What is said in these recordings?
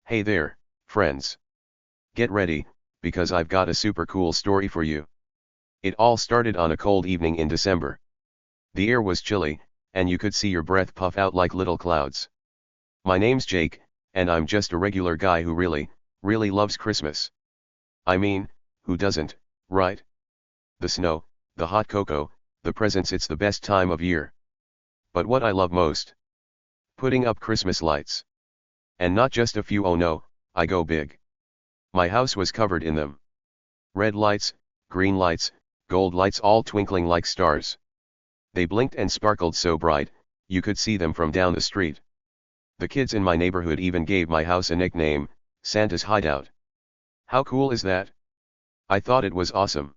Hey there, friends. Get ready, because I've got a super cool story for you. It all started on a cold evening in December. The air was chilly, and you could see your breath puff out like little clouds. My name's Jake, and I'm just a regular guy who really, really loves Christmas. I mean, who doesn't, right? The snow, the hot cocoa, the presents, it's the best time of year. But what I love most? Putting up Christmas lights. And not just a few, oh no, I go big. My house was covered in them. Red lights, green lights, gold lights, all twinkling like stars. They blinked and sparkled so bright, you could see them from down the street. The kids in my neighborhood even gave my house a nickname, Santa's Hideout. How cool is that? I thought it was awesome.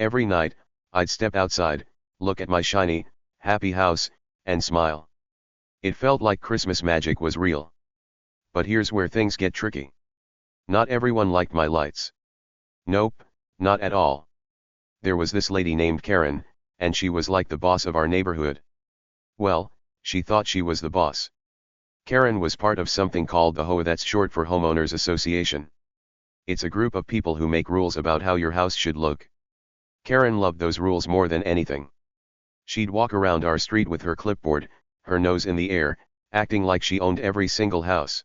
Every night, I'd step outside, look at my shiny, happy house, and smile. It felt like Christmas magic was real. But here's where things get tricky. Not everyone liked my lights. Nope, not at all. There was this lady named Karen, and she was like the boss of our neighborhood. Well, she thought she was the boss. Karen was part of something called the HOA, that's short for Homeowners Association. It's a group of people who make rules about how your house should look. Karen loved those rules more than anything. She'd walk around our street with her clipboard, her nose in the air, acting like she owned every single house.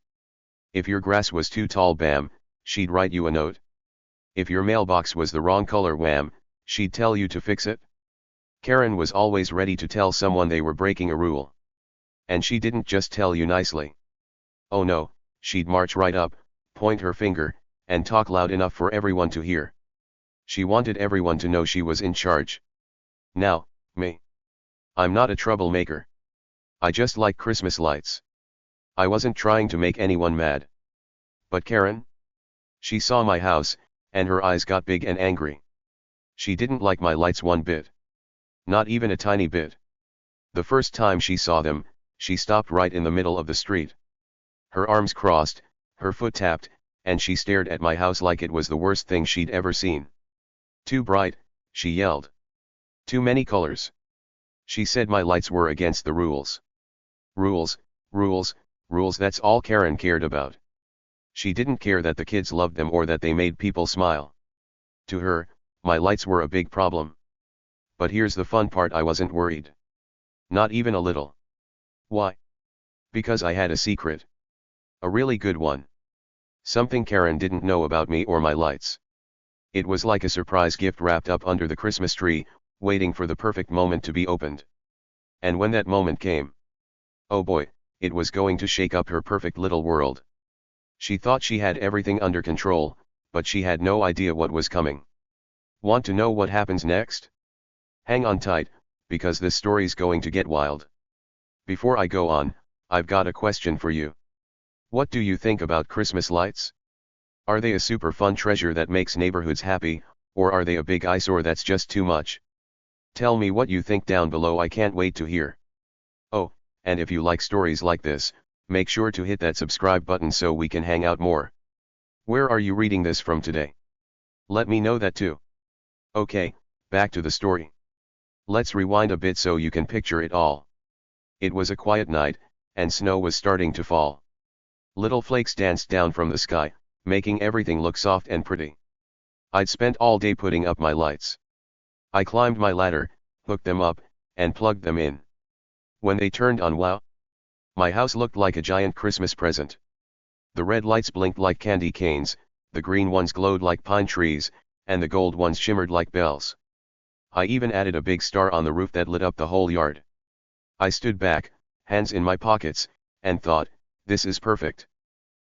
If your grass was too tall, bam, she'd write you a note. If your mailbox was the wrong color, wham, she'd tell you to fix it. Karen was always ready to tell someone they were breaking a rule. And she didn't just tell you nicely. Oh no, she'd march right up, point her finger, and talk loud enough for everyone to hear. She wanted everyone to know she was in charge. Now, me. I'm not a troublemaker. I just like Christmas lights. I wasn't trying to make anyone mad. But Karen? She saw my house, and her eyes got big and angry. She didn't like my lights one bit. Not even a tiny bit. The first time she saw them, she stopped right in the middle of the street. Her arms crossed, her foot tapped, and she stared at my house like it was the worst thing she'd ever seen. Too bright, she yelled. Too many colors. She said my lights were against the rules. Rules, rules, rules, that's all Karen cared about. She didn't care that the kids loved them or that they made people smile. To her, my lights were a big problem. But here's the fun part, I wasn't worried. Not even a little. Why? Because I had a secret. A really good one. Something Karen didn't know about me or my lights. It was like a surprise gift wrapped up under the Christmas tree, waiting for the perfect moment to be opened. And when that moment came, oh boy, it was going to shake up her perfect little world. She thought she had everything under control, but she had no idea what was coming. Want to know what happens next? Hang on tight, because this story's going to get wild. Before I go on, I've got a question for you. What do you think about Christmas lights? Are they a super fun treasure that makes neighborhoods happy, or are they a big eyesore that's just too much? Tell me what you think down below, I can't wait to hear. Oh, and if you like stories like this, make sure to hit that subscribe button so we can hang out more. Where are you reading this from today? Let me know that too. Okay, back to the story. Let's rewind a bit so you can picture it all. It was a quiet night, and snow was starting to fall. Little flakes danced down from the sky, making everything look soft and pretty. I'd spent all day putting up my lights. I climbed my ladder, hooked them up, and plugged them in. When they turned on, wow! My house looked like a giant Christmas present. The red lights blinked like candy canes, the green ones glowed like pine trees, and the gold ones shimmered like bells. I even added a big star on the roof that lit up the whole yard. I stood back, hands in my pockets, and thought, this is perfect.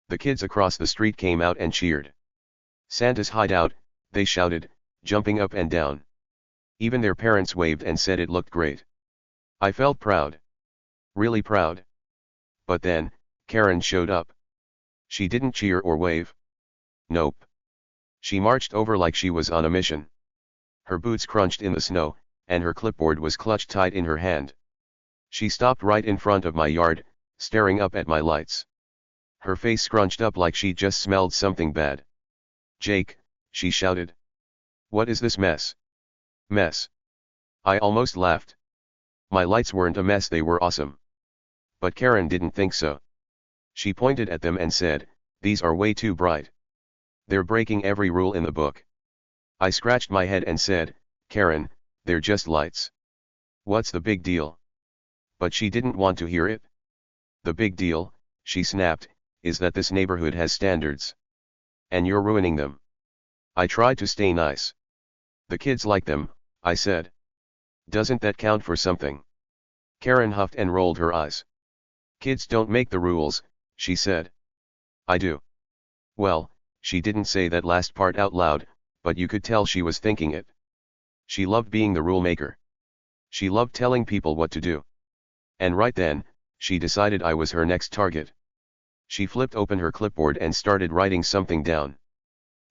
The kids across the street came out and cheered. Santa's Hideout, they shouted, jumping up and down. Even their parents waved and said it looked great. I felt proud. Really proud. But then, Karen showed up. She didn't cheer or wave. Nope. She marched over like she was on a mission. Her boots crunched in the snow, and her clipboard was clutched tight in her hand. She stopped right in front of my yard, staring up at my lights. Her face scrunched up like she just smelled something bad. Jake, she shouted. What is this mess? Mess. I almost laughed. My lights weren't a mess, they were awesome. But Karen didn't think so. She pointed at them and said, These are way too bright. They're breaking every rule in the book. I scratched my head and said, Karen, they're just lights. What's the big deal? But she didn't want to hear it. The big deal, she snapped, is that this neighborhood has standards. And you're ruining them. I tried to stay nice. The kids like them, I said. Doesn't that count for something? Karen huffed and rolled her eyes. Kids don't make the rules, she said. I do. Well, she didn't say that last part out loud, but you could tell she was thinking it. She loved being the rule maker. She loved telling people what to do. And right then, she decided I was her next target. She flipped open her clipboard and started writing something down.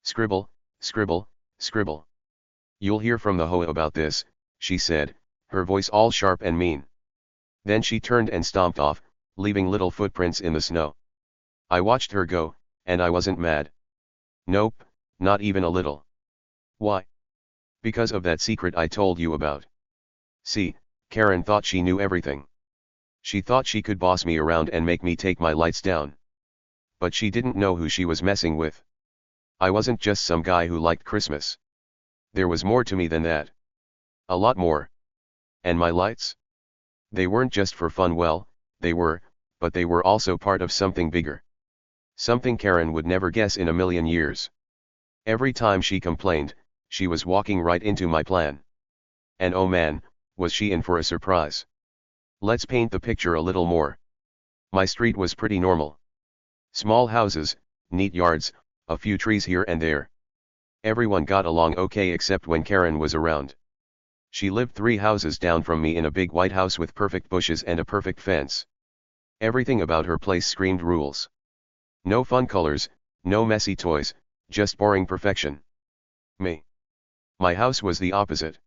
Scribble, scribble, scribble. You'll hear from the HOA about this, she said, her voice all sharp and mean. Then she turned and stomped off, leaving little footprints in the snow. I watched her go, and I wasn't mad. Nope, not even a little. Why? Because of that secret I told you about. See, Karen thought she knew everything. She thought she could boss me around and make me take my lights down. But she didn't know who she was messing with. I wasn't just some guy who liked Christmas. There was more to me than that. A lot more. And my lights? They weren't just for fun, well, they were, but they were also part of something bigger. Something Karen would never guess in a million years. Every time she complained, she was walking right into my plan. And oh man, was she in for a surprise. Let's paint the picture a little more. My street was pretty normal. Small houses, neat yards, a few trees here and there. Everyone got along okay except when Karen was around. She lived 3 houses down from me in a big white house with perfect bushes and a perfect fence. Everything about her place screamed rules. No fun colors, no messy toys, just boring perfection. Me. My house was the opposite.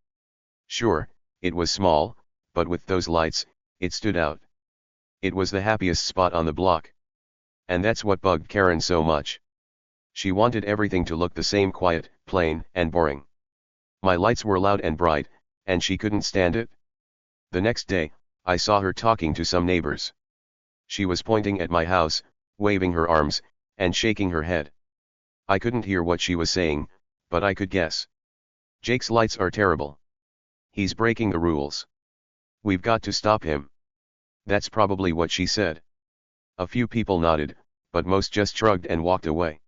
Sure, it was small, but with those lights, it stood out. It was the happiest spot on the block. And that's what bugged Karen so much. She wanted everything to look the same, quiet, plain, and boring. My lights were loud and bright, and she couldn't stand it. The next day, I saw her talking to some neighbors. She was pointing at my house, waving her arms, and shaking her head. I couldn't hear what she was saying, but I could guess. Jake's lights are terrible. He's breaking the rules. We've got to stop him. That's probably what she said. A few people nodded, but most just shrugged and walked away.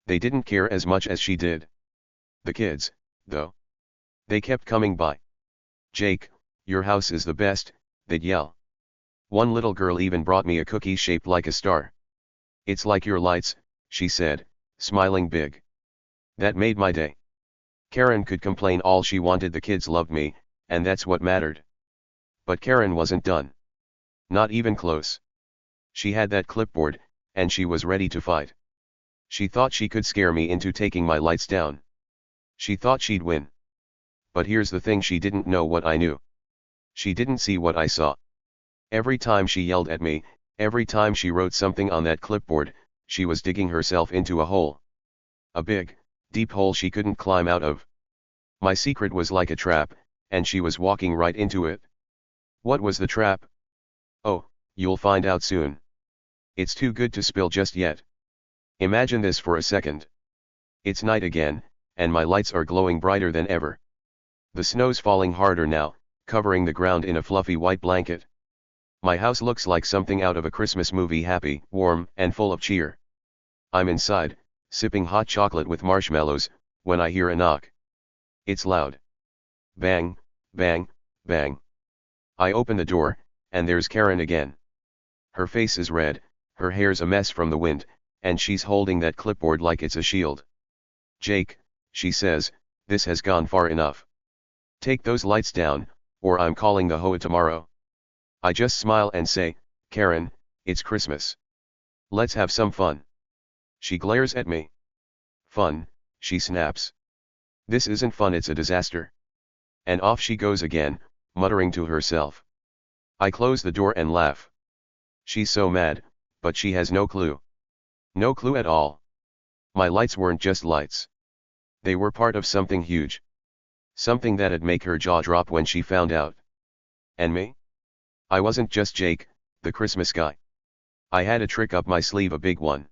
They didn't care as much as she did. The kids, though. They kept coming by. Jake, your house is the best, they'd yell. One little girl even brought me a cookie shaped like a star. It's like your lights, she said, smiling big. That made my day. Karen could complain all she wanted, the kids loved me, and that's what mattered. But Karen wasn't done. Not even close. She had that clipboard, and she was ready to fight. She thought she could scare me into taking my lights down. She thought she'd win. But here's the thing, she didn't know what I knew. She didn't see what I saw. Every time she yelled at me, every time she wrote something on that clipboard, she was digging herself into a hole. A big, deep hole she couldn't climb out of. My secret was like a trap, and she was walking right into it. What was the trap? Oh, you'll find out soon. It's too good to spill just yet. Imagine this for a second. It's night again, and my lights are glowing brighter than ever. The snow's falling harder now, covering the ground in a fluffy white blanket. My house looks like something out of a Christmas movie, happy, warm, and full of cheer. I'm inside, sipping hot chocolate with marshmallows, when I hear a knock. It's loud. Bang, bang, bang. I open the door, and there's Karen again. Her face is red, her hair's a mess from the wind, and she's holding that clipboard like it's a shield. Jake, she says, this has gone far enough. Take those lights down, or I'm calling the HOA tomorrow. I just smile and say, Karen, it's Christmas. Let's have some fun. She glares at me. Fun, she snaps. This isn't fun, it's a disaster. And off she goes again, muttering to herself. I close the door and laugh. She's so mad, but she has no clue. No clue at all. My lights weren't just lights. They were part of something huge. Something that'd make her jaw drop when she found out. And me? I wasn't just Jake, the Christmas guy. I had a trick up my sleeve, a big one.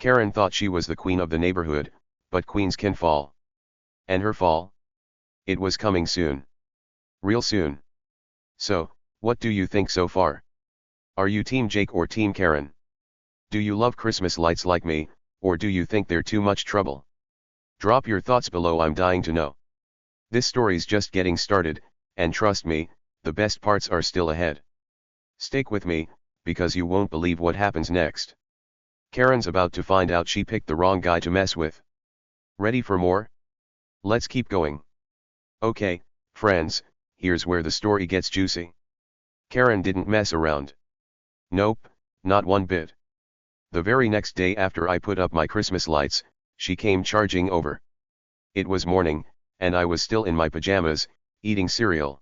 Karen thought she was the queen of the neighborhood, but queens can fall. And her fall? It was coming soon. Real soon. So, what do you think so far? Are you Team Jake or Team Karen? Do you love Christmas lights like me, or do you think they're too much trouble? Drop your thoughts below, I'm dying to know. This story's just getting started, and trust me, the best parts are still ahead. Stick with me, because you won't believe what happens next. Karen's about to find out she picked the wrong guy to mess with. Ready for more? Let's keep going. Okay, friends, here's where the story gets juicy. Karen didn't mess around. Nope, not one bit. The very next day after I put up my Christmas lights, she came charging over. It was morning, and I was still in my pajamas, eating cereal.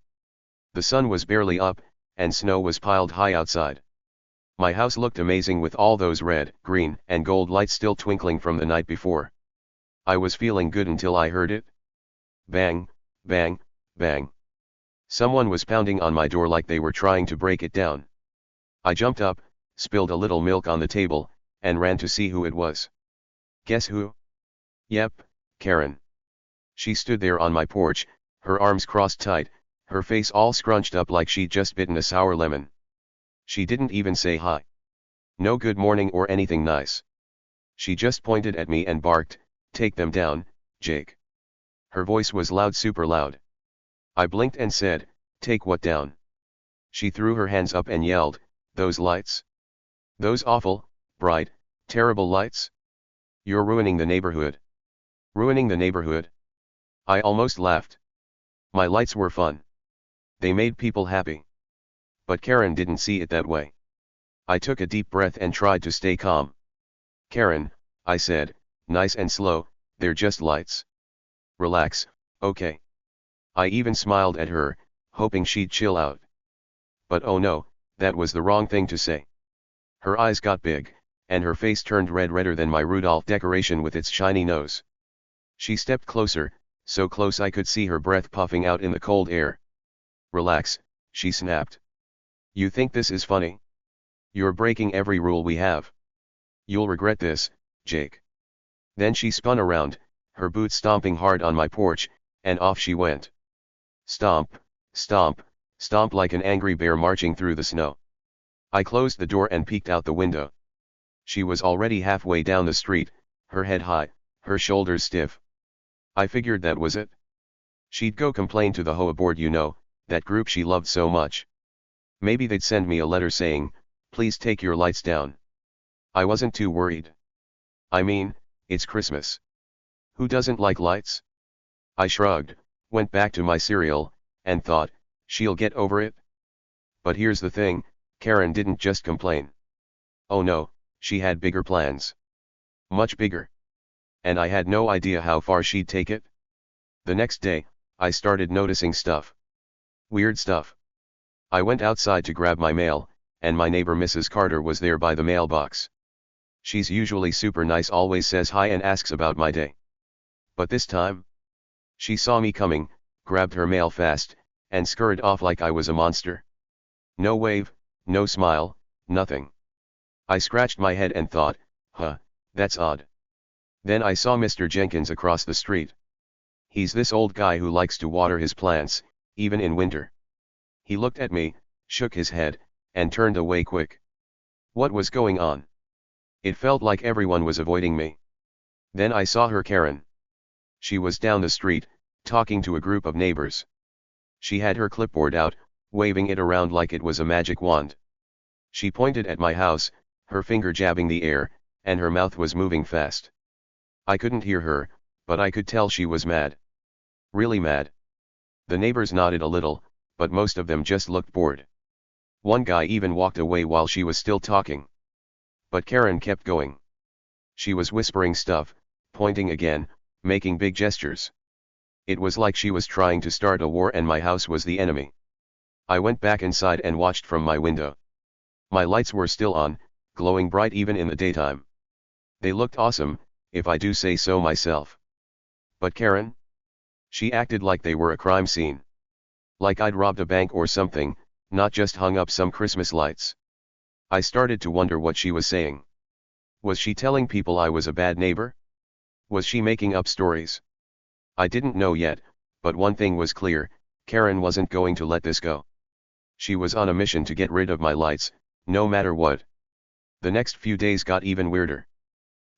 The sun was barely up, and snow was piled high outside. My house looked amazing with all those red, green, and gold lights still twinkling from the night before. I was feeling good until I heard it. Bang, bang, bang. Someone was pounding on my door like they were trying to break it down. I jumped up, spilled a little milk on the table, and ran to see who it was. Guess who? Yep, Karen. She stood there on my porch, her arms crossed tight, her face all scrunched up like she'd just bitten a sour lemon. She didn't even say hi. No good morning or anything nice. She just pointed at me and barked, "Take them down, Jake." Her voice was loud, super loud. I blinked and said, "Take what down?" She threw her hands up and yelled, "Those lights. Those awful, bright, terrible lights. You're ruining the neighborhood." Ruining the neighborhood? I almost laughed. My lights were fun. They made people happy. But Karen didn't see it that way. I took a deep breath and tried to stay calm. "Karen," I said, nice and slow, "they're just lights. Relax, okay?" I even smiled at her, hoping she'd chill out. But oh no, that was the wrong thing to say. Her eyes got big, and her face turned redder than my Rudolph decoration with its shiny nose. She stepped closer, so close I could see her breath puffing out in the cold air. "Relax," she snapped. "You think this is funny? You're breaking every rule we have. You'll regret this, Jake." Then she spun around, her boots stomping hard on my porch, and off she went. Stomp, stomp, stomp like an angry bear marching through the snow. I closed the door and peeked out the window. She was already halfway down the street, her head high, her shoulders stiff. I figured that was it. She'd go complain to the HOA board, you know, that group she loved so much. Maybe they'd send me a letter saying, "Please take your lights down." I wasn't too worried. I mean, it's Christmas. Who doesn't like lights? I shrugged, went back to my cereal, and thought, she'll get over it. But here's the thing, Karen didn't just complain. Oh no, she had bigger plans. Much bigger. And I had no idea how far she'd take it. The next day, I started noticing stuff. Weird stuff. I went outside to grab my mail, and my neighbor Mrs. Carter was there by the mailbox. She's usually super nice, always says hi and asks about my day. But this time, she saw me coming, grabbed her mail fast, and scurried off like I was a monster. No wave, no smile, nothing. I scratched my head and thought, huh, that's odd. Then I saw Mr. Jenkins across the street. He's this old guy who likes to water his plants, even in winter. He looked at me, shook his head, and turned away quick. What was going on? It felt like everyone was avoiding me. Then I saw her, Karen. She was down the street, talking to a group of neighbors. She had her clipboard out, waving it around like it was a magic wand. She pointed at my house, her finger jabbing the air, and her mouth was moving fast. I couldn't hear her, but I could tell she was mad. Really mad. The neighbors nodded a little, but most of them just looked bored. One guy even walked away while she was still talking. But Karen kept going. She was whispering stuff, pointing again, making big gestures. It was like she was trying to start a war and my house was the enemy. I went back inside and watched from my window. My lights were still on, glowing bright even in the daytime. They looked awesome, if I do say so myself. But Karen? She acted like they were a crime scene. Like I'd robbed a bank or something, not just hung up some Christmas lights. I started to wonder what she was saying. Was she telling people I was a bad neighbor? Was she making up stories? I didn't know yet, but one thing was clear, Karen wasn't going to let this go. She was on a mission to get rid of my lights, no matter what. The next few days got even weirder.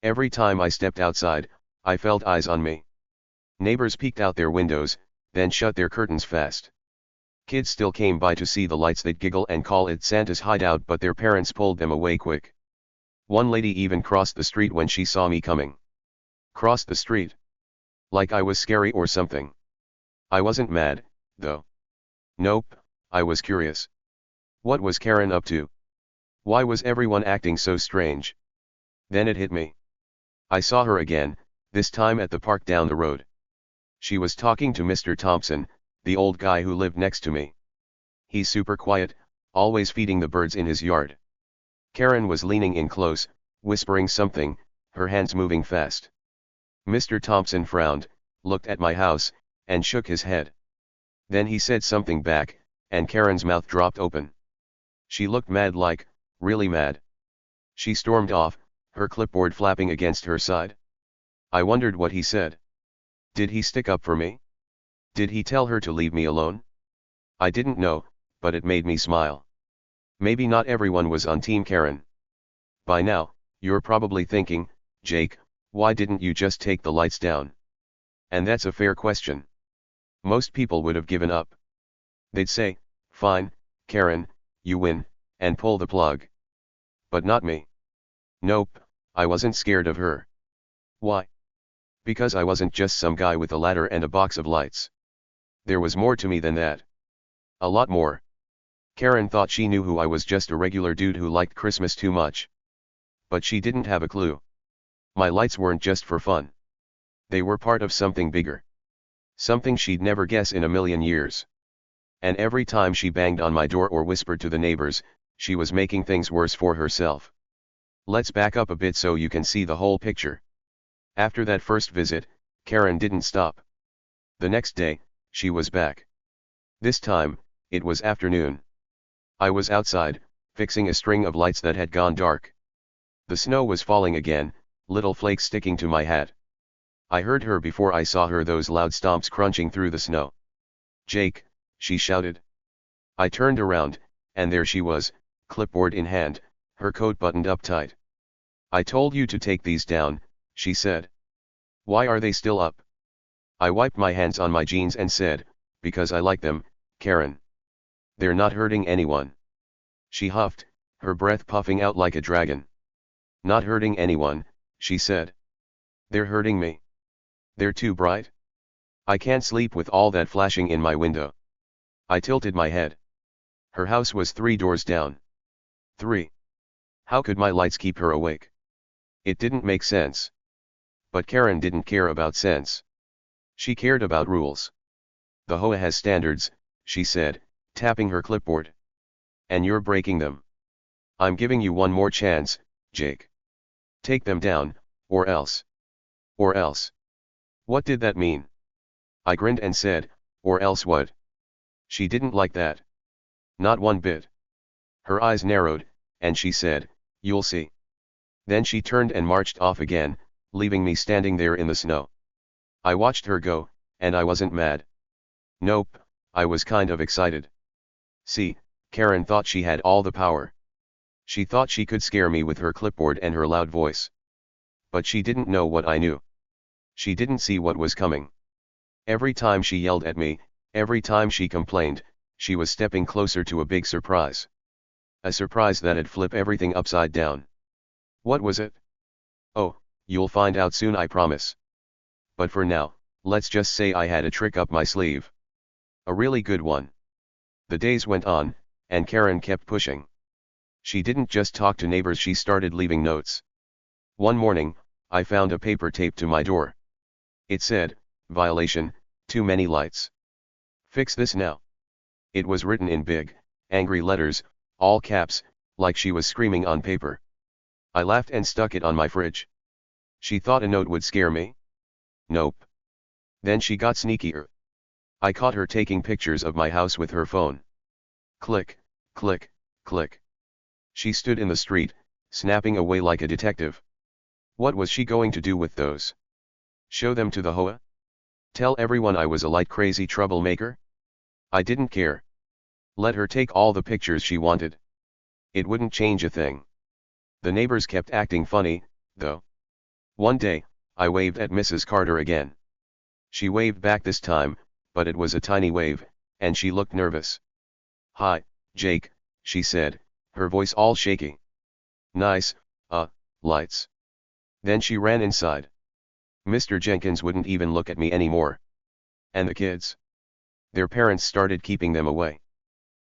Every time I stepped outside, I felt eyes on me. Neighbors peeked out their windows, then shut their curtains fast. Kids still came by to see the lights. They'd giggle and call it Santa's hideout, but their parents pulled them away quick. One lady even crossed the street when she saw me coming. Crossed the street? Like I was scary or something. I wasn't mad, though. Nope, I was curious. What was Karen up to? Why was everyone acting so strange? Then it hit me. I saw her again, this time at the park down the road. She was talking to Mr. Thompson, the old guy who lived next to me. He's super quiet, always feeding the birds in his yard. Karen was leaning in close, whispering something, her hands moving fast. Mr. Thompson frowned, looked at my house, and shook his head. Then he said something back, and Karen's mouth dropped open. She looked mad, like, really mad. She stormed off, her clipboard flapping against her side. I wondered what he said. Did he stick up for me? Did he tell her to leave me alone? I didn't know, but it made me smile. Maybe not everyone was on Team Karen. By now, you're probably thinking, Jake, why didn't you just take the lights down? And that's a fair question. Most people would have given up. They'd say, fine, Karen, you win, and pull the plug. But not me. Nope, I wasn't scared of her. Why? Because I wasn't just some guy with a ladder and a box of lights. There was more to me than that. A lot more. Karen thought she knew who I was, just a regular dude who liked Christmas too much. But she didn't have a clue. My lights weren't just for fun. They were part of something bigger. Something she'd never guess in a million years. And every time she banged on my door or whispered to the neighbors, she was making things worse for herself. Let's back up a bit so you can see the whole picture. After that first visit, Karen didn't stop. The next day, she was back. This time, it was afternoon. I was outside, fixing a string of lights that had gone dark. The snow was falling again, little flakes sticking to my hat. I heard her before I saw her, those loud stomps crunching through the snow. Jake, she shouted. I turned around, and there she was, clipboard in hand, her coat buttoned up tight. I told you to take these down, she said. Why are they still up? I wiped my hands on my jeans and said, because I like them, Karen. They're not hurting anyone. She huffed, her breath puffing out like a dragon. Not hurting anyone, she said. They're hurting me. They're too bright. I can't sleep with all that flashing in my window. I tilted my head. Her house was 3 doors down. 3. How could my lights keep her awake? It didn't make sense. But Karen didn't care about sense. She cared about rules. The HOA has standards, she said, tapping her clipboard. And you're breaking them. I'm giving you one more chance, Jake. Take them down, or else. Or else. What did that mean? I grinned and said, or else what? She didn't like that. Not one bit. Her eyes narrowed, and she said, you'll see. Then she turned and marched off again, leaving me standing there in the snow. I watched her go, and I wasn't mad. Nope, I was kind of excited. See, Karen thought she had all the power. She thought she could scare me with her clipboard and her loud voice. But she didn't know what I knew. She didn't see what was coming. Every time she yelled at me, every time she complained, she was stepping closer to a big surprise. A surprise that'd flip everything upside down. What was it? Oh, you'll find out soon, I promise. But for now, let's just say I had a trick up my sleeve. A really good one. The days went on, and Karen kept pushing. She didn't just talk to neighbors, she started leaving notes. One morning, I found a paper taped to my door. It said, violation, too many lights. Fix this now. It was written in big, angry letters, all caps, like she was screaming on paper. I laughed and stuck it on my fridge. She thought a note would scare me? Nope. Then she got sneakier. I caught her taking pictures of my house with her phone. Click, click, click. She stood in the street, snapping away like a detective. What was she going to do with those? Show them to the HOA? Tell everyone I was a light crazy troublemaker? I didn't care. Let her take all the pictures she wanted. It wouldn't change a thing. The neighbors kept acting funny, though. One day, I waved at Mrs. Carter again. She waved back this time, but it was a tiny wave, and she looked nervous. "Hi, Jake," she said, her voice all shaky. "Nice, lights." Then she ran inside. Mr. Jenkins wouldn't even look at me anymore. And the kids? Their parents started keeping them away.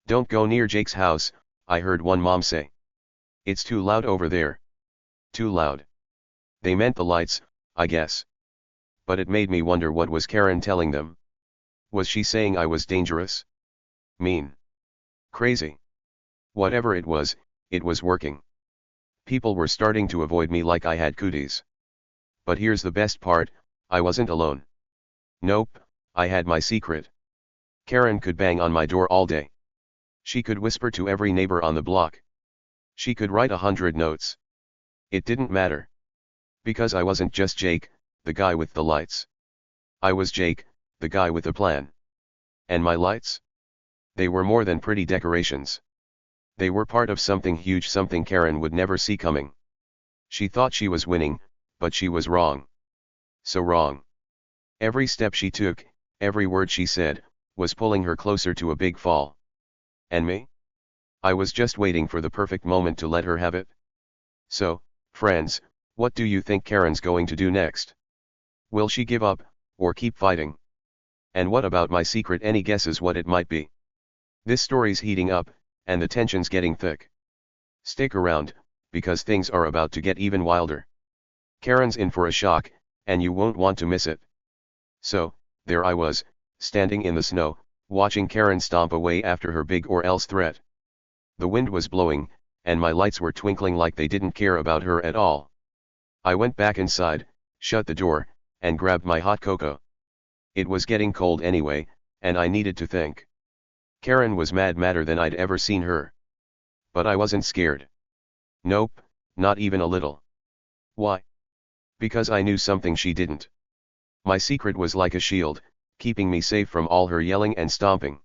"Don't go near Jake's house," I heard one mom say. "It's too loud over there." Too loud. They meant the lights, I guess. But it made me wonder, what was Karen telling them? Was she saying I was dangerous? Mean? Crazy? Whatever it was working. People were starting to avoid me like I had cooties. But here's the best part, I wasn't alone. Nope, I had my secret. Karen could bang on my door all day. She could whisper to every neighbor on the block. She could write 100 notes. It didn't matter. Because I wasn't just Jake, the guy with the lights. I was Jake, the guy with a plan. And my lights? They were more than pretty decorations. They were part of something huge, something Karen would never see coming. She thought she was winning, but she was wrong. So wrong. Every step she took, every word she said, was pulling her closer to a big fall. And me? I was just waiting for the perfect moment to let her have it. So, friends, what do you think Karen's going to do next? Will she give up, or keep fighting? And what about my secret? Any guesses what it might be? This story's heating up, and the tension's getting thick. Stick around, because things are about to get even wilder. Karen's in for a shock, and you won't want to miss it. So, there I was, standing in the snow, watching Karen stomp away after her big or else threat. The wind was blowing, and my lights were twinkling like they didn't care about her at all. I went back inside, shut the door, and grabbed my hot cocoa. It was getting cold anyway, and I needed to think. Karen was madder than I'd ever seen her. But I wasn't scared. Nope, not even a little. Why? Because I knew something she didn't. My secret was like a shield, keeping me safe from all her yelling and stomping.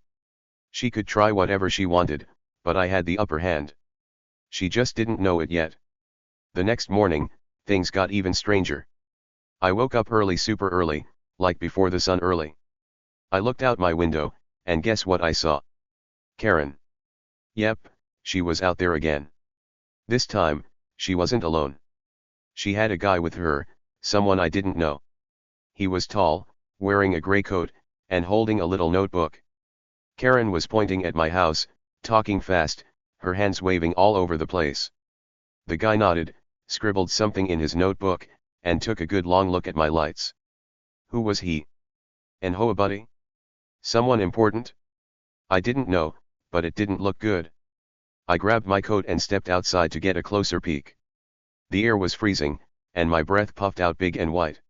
She could try whatever she wanted, but I had the upper hand. She just didn't know it yet. The next morning, things got even stranger. I woke up early, super early, like before the sun early. I looked out my window, and guess what I saw? Karen. Yep, she was out there again. This time, she wasn't alone. She had a guy with her, someone I didn't know. He was tall, wearing a gray coat, and holding a little notebook. Karen was pointing at my house, talking fast, her hands waving all over the place. The guy nodded, scribbled something in his notebook, and took a good long look at my lights. Who was he? An HOA buddy? Someone important? I didn't know, but it didn't look good. I grabbed my coat and stepped outside to get a closer peek. The air was freezing, and my breath puffed out big and white.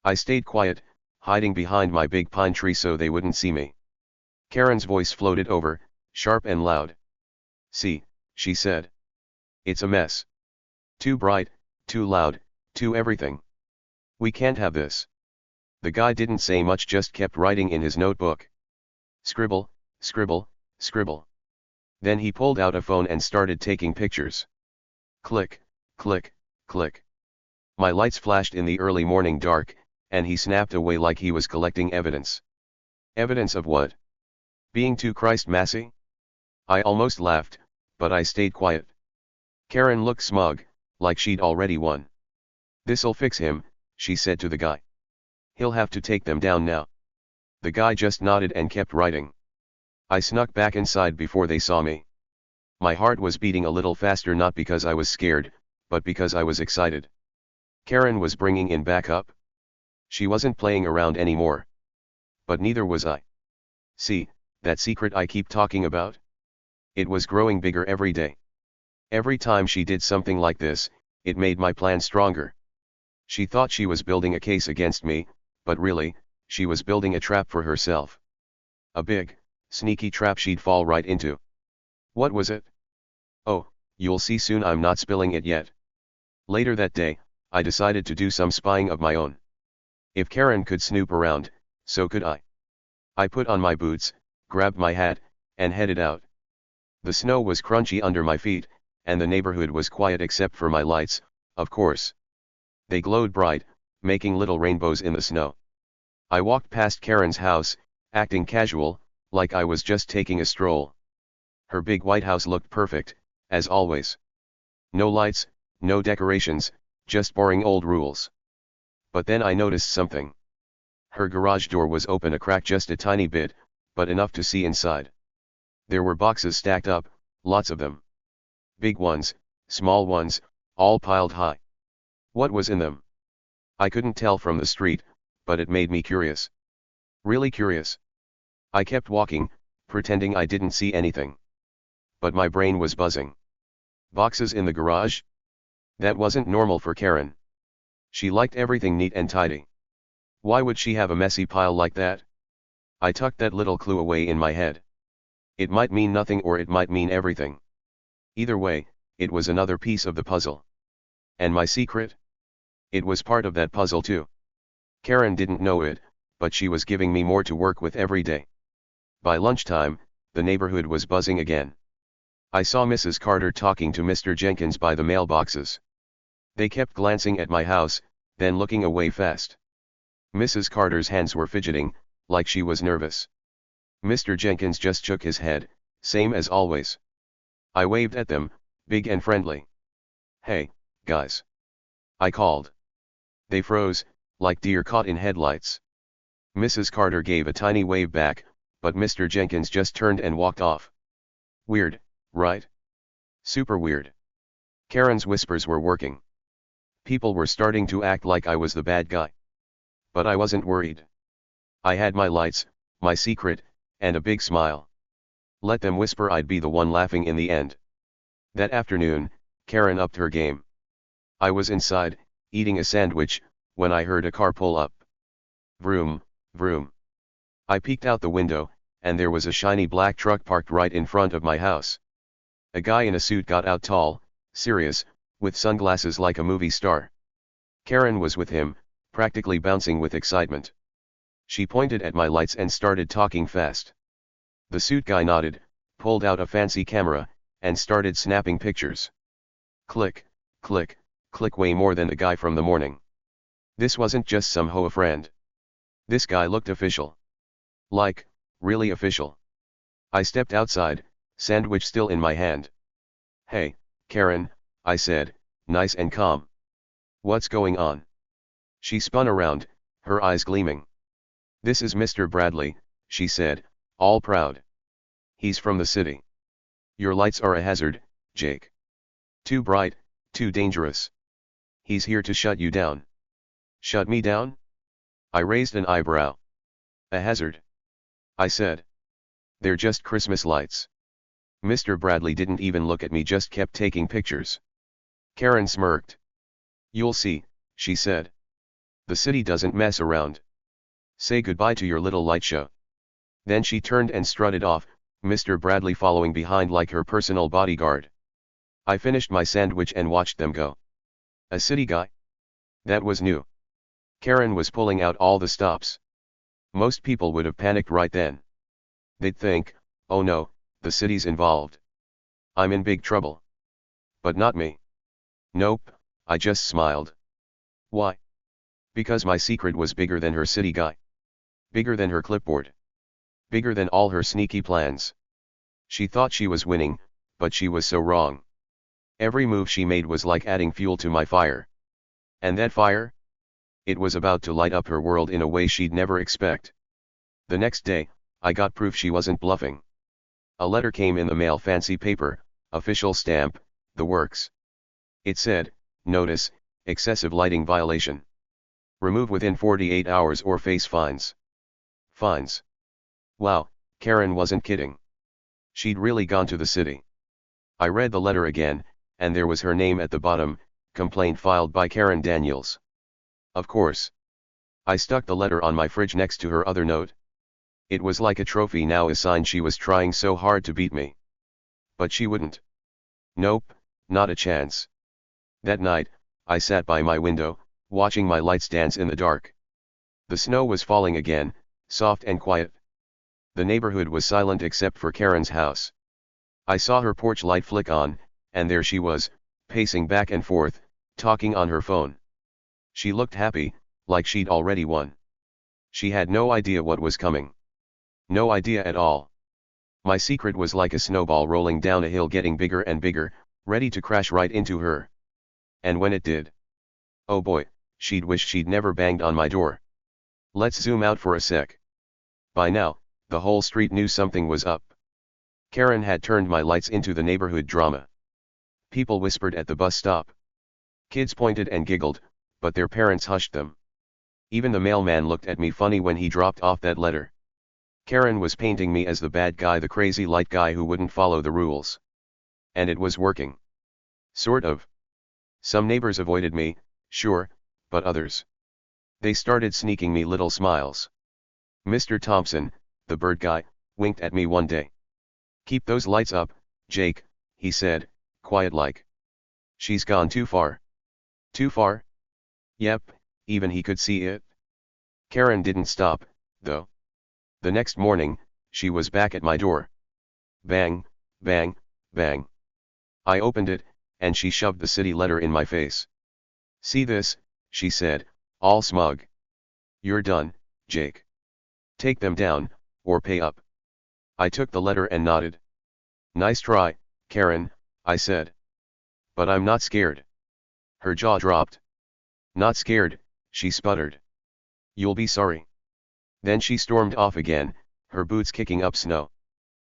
I stayed quiet, hiding behind my big pine tree so they wouldn't see me. Karen's voice floated over, sharp and loud. "See," she said. "It's a mess. Too bright, too loud, too everything. We can't have this." The guy didn't say much, just kept writing in his notebook. Scribble, scribble, scribble. Then he pulled out a phone and started taking pictures. Click, click, click. My lights flashed in the early morning dark, and he snapped away like he was collecting evidence. Evidence of what? Being too Christ massy? I almost laughed, but I stayed quiet. Karen looked smug, like she'd already won. "This'll fix him," she said to the guy. "He'll have to take them down now." The guy just nodded and kept writing. I snuck back inside before they saw me. My heart was beating a little faster, not because I was scared, but because I was excited. Karen was bringing in backup. She wasn't playing around anymore. But neither was I. See, that secret I keep talking about? It was growing bigger every day. Every time she did something like this, it made my plan stronger. She thought she was building a case against me, but really, she was building a trap for herself. A big, sneaky trap she'd fall right into. What was it? Oh, you'll see soon. I'm not spilling it yet. Later that day, I decided to do some spying of my own. If Karen could snoop around, so could I. I put on my boots, grabbed my hat, and headed out. The snow was crunchy under my feet, and the neighborhood was quiet except for my lights, of course. They glowed bright, making little rainbows in the snow. I walked past Karen's house, acting casual, like I was just taking a stroll. Her big white house looked perfect, as always. No lights, no decorations, just boring old rules. But then I noticed something. Her garage door was open a crack just a tiny bit, but enough to see inside. There were boxes stacked up, lots of them. Big ones, small ones, all piled high. What was in them? I couldn't tell from the street, but it made me curious. Really curious. I kept walking, pretending I didn't see anything. But my brain was buzzing. Boxes in the garage? That wasn't normal for Karen. She liked everything neat and tidy. Why would she have a messy pile like that? I tucked that little clue away in my head. It might mean nothing or it might mean everything. Either way, it was another piece of the puzzle. And my secret? It was part of that puzzle too. Karen didn't know it, but she was giving me more to work with every day. By lunchtime, the neighborhood was buzzing again. I saw Mrs. Carter talking to Mr. Jenkins by the mailboxes. They kept glancing at my house, then looking away fast. Mrs. Carter's hands were fidgeting, like she was nervous. Mr. Jenkins just shook his head, same as always. I waved at them, big and friendly. "Hey, guys," I called. They froze, like deer caught in headlights. Mrs. Carter gave a tiny wave back, but Mr. Jenkins just turned and walked off. Weird, right? Super weird. Karen's whispers were working. People were starting to act like I was the bad guy. But I wasn't worried. I had my lights, my secret, and a big smile. Let them whisper, I'd be the one laughing in the end. That afternoon, Karen upped her game. I was inside, eating a sandwich, when I heard a car pull up. Vroom, vroom. I peeked out the window, and there was a shiny black truck parked right in front of my house. A guy in a suit got out, tall, serious, with sunglasses like a movie star. Karen was with him, practically bouncing with excitement. She pointed at my lights and started talking fast. The suit guy nodded, pulled out a fancy camera, and started snapping pictures. Click, click, click, way more than the guy from the morning. This wasn't just some HOA friend. This guy looked official. Like, really official. I stepped outside, sandwich still in my hand. "Hey, Karen," I said, nice and calm. "What's going on?" She spun around, her eyes gleaming. "This is Mr. Bradley," she said, all proud. "He's from the city. Your lights are a hazard, Jake. Too bright, too dangerous. He's here to shut you down." "Shut me down?" I raised an eyebrow. "A hazard?" I said. "They're just Christmas lights." Mr. Bradley didn't even look at me, just kept taking pictures. Karen smirked. "You'll see," she said. "The city doesn't mess around. Say goodbye to your little light show." Then she turned and strutted off, Mr. Bradley following behind like her personal bodyguard. I finished my sandwich and watched them go. A city guy? That was new. Karen was pulling out all the stops. Most people would have panicked right then. They'd think, oh no, the city's involved. I'm in big trouble. But not me. Nope, I just smiled. Why? Because my secret was bigger than her city guy. Bigger than her clipboard. Bigger than all her sneaky plans. She thought she was winning, but she was so wrong. Every move she made was like adding fuel to my fire. And that fire? It was about to light up her world in a way she'd never expect. The next day, I got proof she wasn't bluffing. A letter came in the mail, fancy paper, official stamp, the works. It said, "Notice, excessive lighting violation. Remove within 48 hours or face fines." Fines. Wow, Karen wasn't kidding. She'd really gone to the city. I read the letter again, and there was her name at the bottom, complaint filed by Karen Daniels. Of course. I stuck the letter on my fridge next to her other note. It was like a trophy now, a sign she was trying so hard to beat me. But she wouldn't. Nope, not a chance. That night, I sat by my window, watching my lights dance in the dark. The snow was falling again, soft and quiet. The neighborhood was silent except for Karen's house. I saw her porch light flick on, and there she was, pacing back and forth, talking on her phone. She looked happy, like she'd already won. She had no idea what was coming. No idea at all. My secret was like a snowball rolling down a hill, getting bigger and bigger, ready to crash right into her. And when it did, oh boy, she'd wish she'd never banged on my door. Let's zoom out for a sec. By now, the whole street knew something was up. Karen had turned my lights into the neighborhood drama. People whispered at the bus stop. Kids pointed and giggled, but their parents hushed them. Even the mailman looked at me funny when he dropped off that letter. Karen was painting me as the bad guy, the crazy light guy who wouldn't follow the rules. And it was working. Sort of. Some neighbors avoided me, sure, but others. They started sneaking me little smiles. Mr. Thompson, the bird guy, winked at me one day. "Keep those lights up, Jake," he said, quiet like. "She's gone too far." Too far? Yep, even he could see it. Karen didn't stop, though. The next morning, she was back at my door. Bang, bang, bang. I opened it, and she shoved the city letter in my face. "See this," she said, all smug. "You're done, Jake. Take them down, or pay up." I took the letter and nodded. "Nice try, Karen," I said. "But I'm not scared." Her jaw dropped. "Not scared," she sputtered. "You'll be sorry." Then she stormed off again, her boots kicking up snow.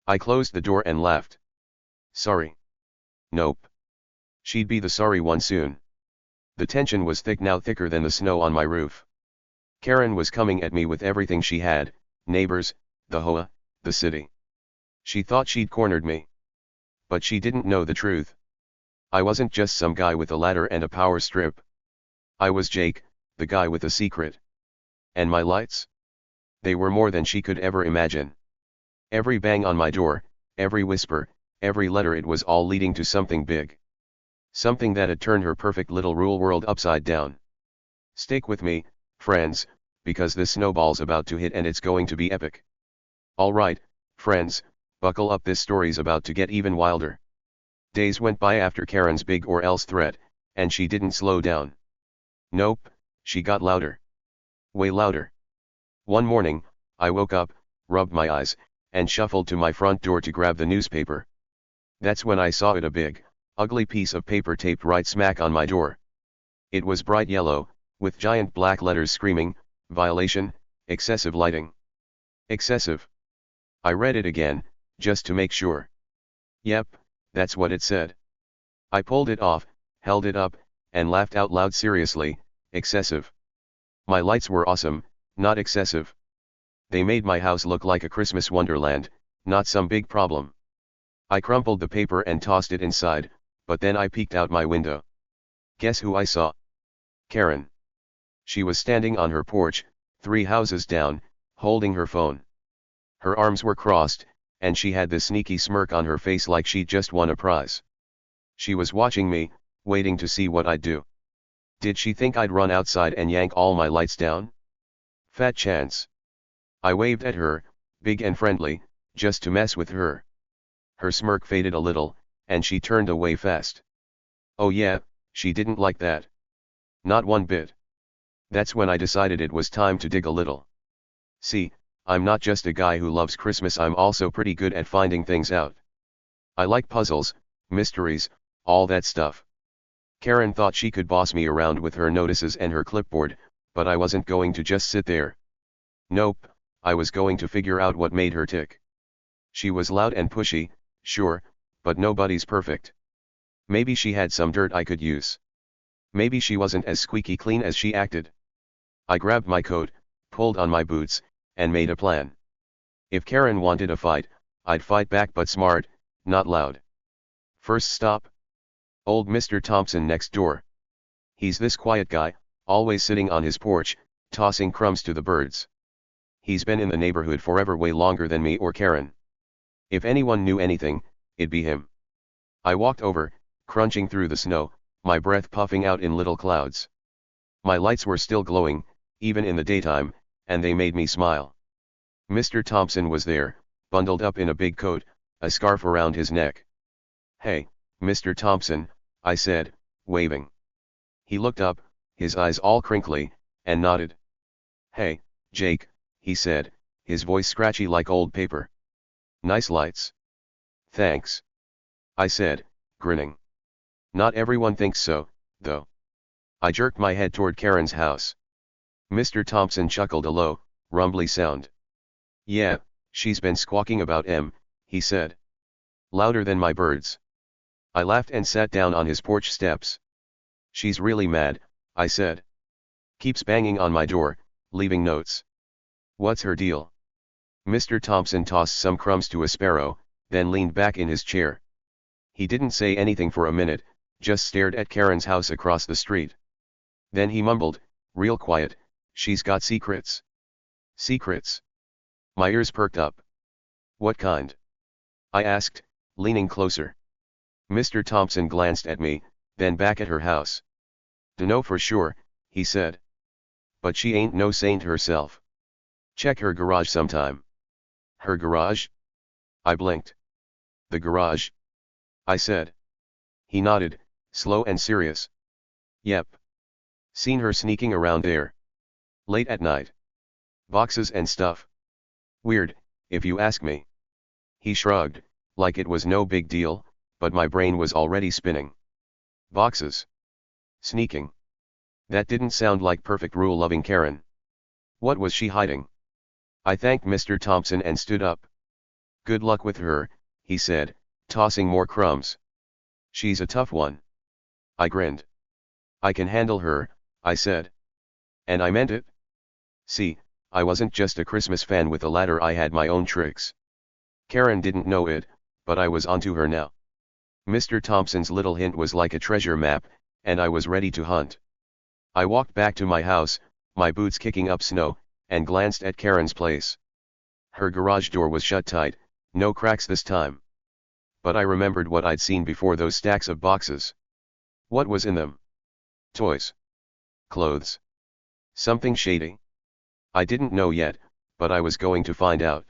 I closed the door and laughed. Sorry? Nope. She'd be the sorry one soon. The tension was thick, now thicker than the snow on my roof. Karen was coming at me with everything she had: neighbors, the HOA, the city. She thought she'd cornered me. But she didn't know the truth. I wasn't just some guy with a ladder and a power strip. I was Jake, the guy with a secret. And my lights? They were more than she could ever imagine. Every bang on my door, every whisper, every letter, it was all leading to something big. Something that had turned her perfect little rule world upside down. Stick with me, friends, because this snowball's about to hit and it's going to be epic. Alright, friends, buckle up, this story's about to get even wilder. Days went by after Karen's big or else threat, and she didn't slow down. Nope, she got louder. Way louder. One morning, I woke up, rubbed my eyes, and shuffled to my front door to grab the newspaper. That's when I saw it, a big, ugly piece of paper taped right smack on my door. It was bright yellow, with giant black letters screaming, "Violation, excessive lighting." Excessive. I read it again, just to make sure. Yep, that's what it said. I pulled it off, held it up, and laughed out loud seriously. Excessive. My lights were awesome, not excessive. They made my house look like a Christmas wonderland, not some big problem. I crumpled the paper and tossed it inside, but then I peeked out my window. Guess who I saw? Karen. She was standing on her porch, 3 houses down, holding her phone. Her arms were crossed, and she had this sneaky smirk on her face like she'd just won a prize. She was watching me, waiting to see what I'd do. Did she think I'd run outside and yank all my lights down? Fat chance. I waved at her, big and friendly, just to mess with her. Her smirk faded a little, and she turned away fast. Oh yeah, she didn't like that. Not one bit. That's when I decided it was time to dig a little. See, I'm not just a guy who loves Christmas, I'm also pretty good at finding things out. I like puzzles, mysteries, all that stuff. Karen thought she could boss me around with her notices and her clipboard, but I wasn't going to just sit there. Nope, I was going to figure out what made her tick. She was loud and pushy, sure, but nobody's perfect. Maybe she had some dirt I could use. Maybe she wasn't as squeaky clean as she acted. I grabbed my coat, pulled on my boots, and made a plan. If Karen wanted a fight, I'd fight back, but smart, not loud. First stop? Old Mr. Thompson next door. He's this quiet guy, always sitting on his porch, tossing crumbs to the birds. He's been in the neighborhood forever, way longer than me or Karen. If anyone knew anything, it'd be him. I walked over, crunching through the snow, my breath puffing out in little clouds. My lights were still glowing, even in the daytime, and they made me smile. Mr. Thompson was there, bundled up in a big coat, a scarf around his neck. "Hey, Mr. Thompson," I said, waving. He looked up, his eyes all crinkly, and nodded. "Hey, Jake," he said, his voice scratchy like old paper. "Nice lights." "Thanks," I said, grinning. Not everyone thinks so, though. I jerked my head toward Karen's house. Mr. Thompson chuckled a low, rumbly sound. "Yeah, she's been squawking about M," he said. "Louder than my birds." I laughed and sat down on his porch steps. "She's really mad," I said. "Keeps banging on my door, leaving notes." "What's her deal?" Mr. Thompson tossed some crumbs to a sparrow, then leaned back in his chair. He didn't say anything for a minute, just stared at Karen's house across the street. Then he mumbled, real quiet, "She's got secrets." "Secrets?" My ears perked up. "What kind?" I asked, leaning closer. Mr. Thompson glanced at me, then back at her house. "Dunno for sure," he said. "But she ain't no saint herself. Check her garage sometime." "Her garage?" I blinked. "The garage," I said. He nodded, slow and serious. "Yep. Seen her sneaking around there. Late at night. Boxes and stuff. Weird, if you ask me." He shrugged, like it was no big deal, but my brain was already spinning. Boxes. Sneaking. That didn't sound like perfect rule-loving Karen. What was she hiding? I thanked Mr. Thompson and stood up. "Good luck with her," he said, tossing more crumbs. "She's a tough one." I grinned. "I can handle her," I said. And I meant it. See, I wasn't just a Christmas fan with a ladder, I had my own tricks. Karen didn't know it, but I was onto her now. Mr. Thompson's little hint was like a treasure map, and I was ready to hunt. I walked back to my house, my boots kicking up snow, and glanced at Karen's place. Her garage door was shut tight, no cracks this time. But I remembered what I'd seen before, those stacks of boxes. What was in them? Toys. Clothes. Something shady. I didn't know yet, but I was going to find out.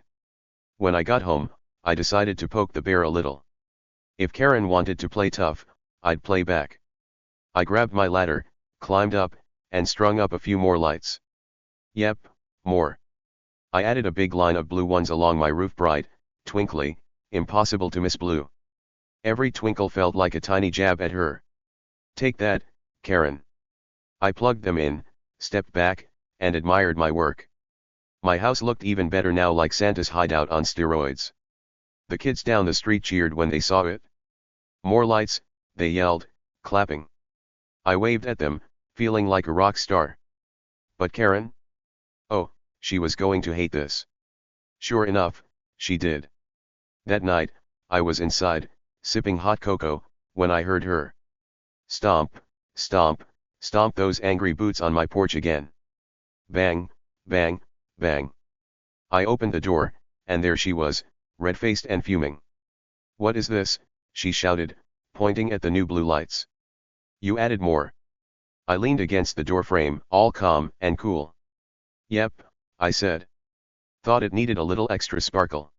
When I got home, I decided to poke the bear a little. If Karen wanted to play tough, I'd play back. I grabbed my ladder, climbed up, and strung up a few more lights. Yep, more. I added a big line of blue ones along my roof, bright, twinkly, impossible to miss blue. Every twinkle felt like a tiny jab at her. "Take that, Karen." I plugged them in, stepped back, and admired my work. My house looked even better now, like Santa's hideout on steroids. The kids down the street cheered when they saw it. "More lights," they yelled, clapping. I waved at them, feeling like a rock star. But Karen? Oh, she was going to hate this. Sure enough, she did. That night, I was inside, sipping hot cocoa, when I heard her stomp, stomp, stomp those angry boots on my porch again. Bang, bang, bang. I opened the door, and there she was, red-faced and fuming. "What is this?" she shouted, pointing at the new blue lights. "You added more." I leaned against the door frame, all calm and cool. "Yep," I said. "Thought it needed a little extra sparkle."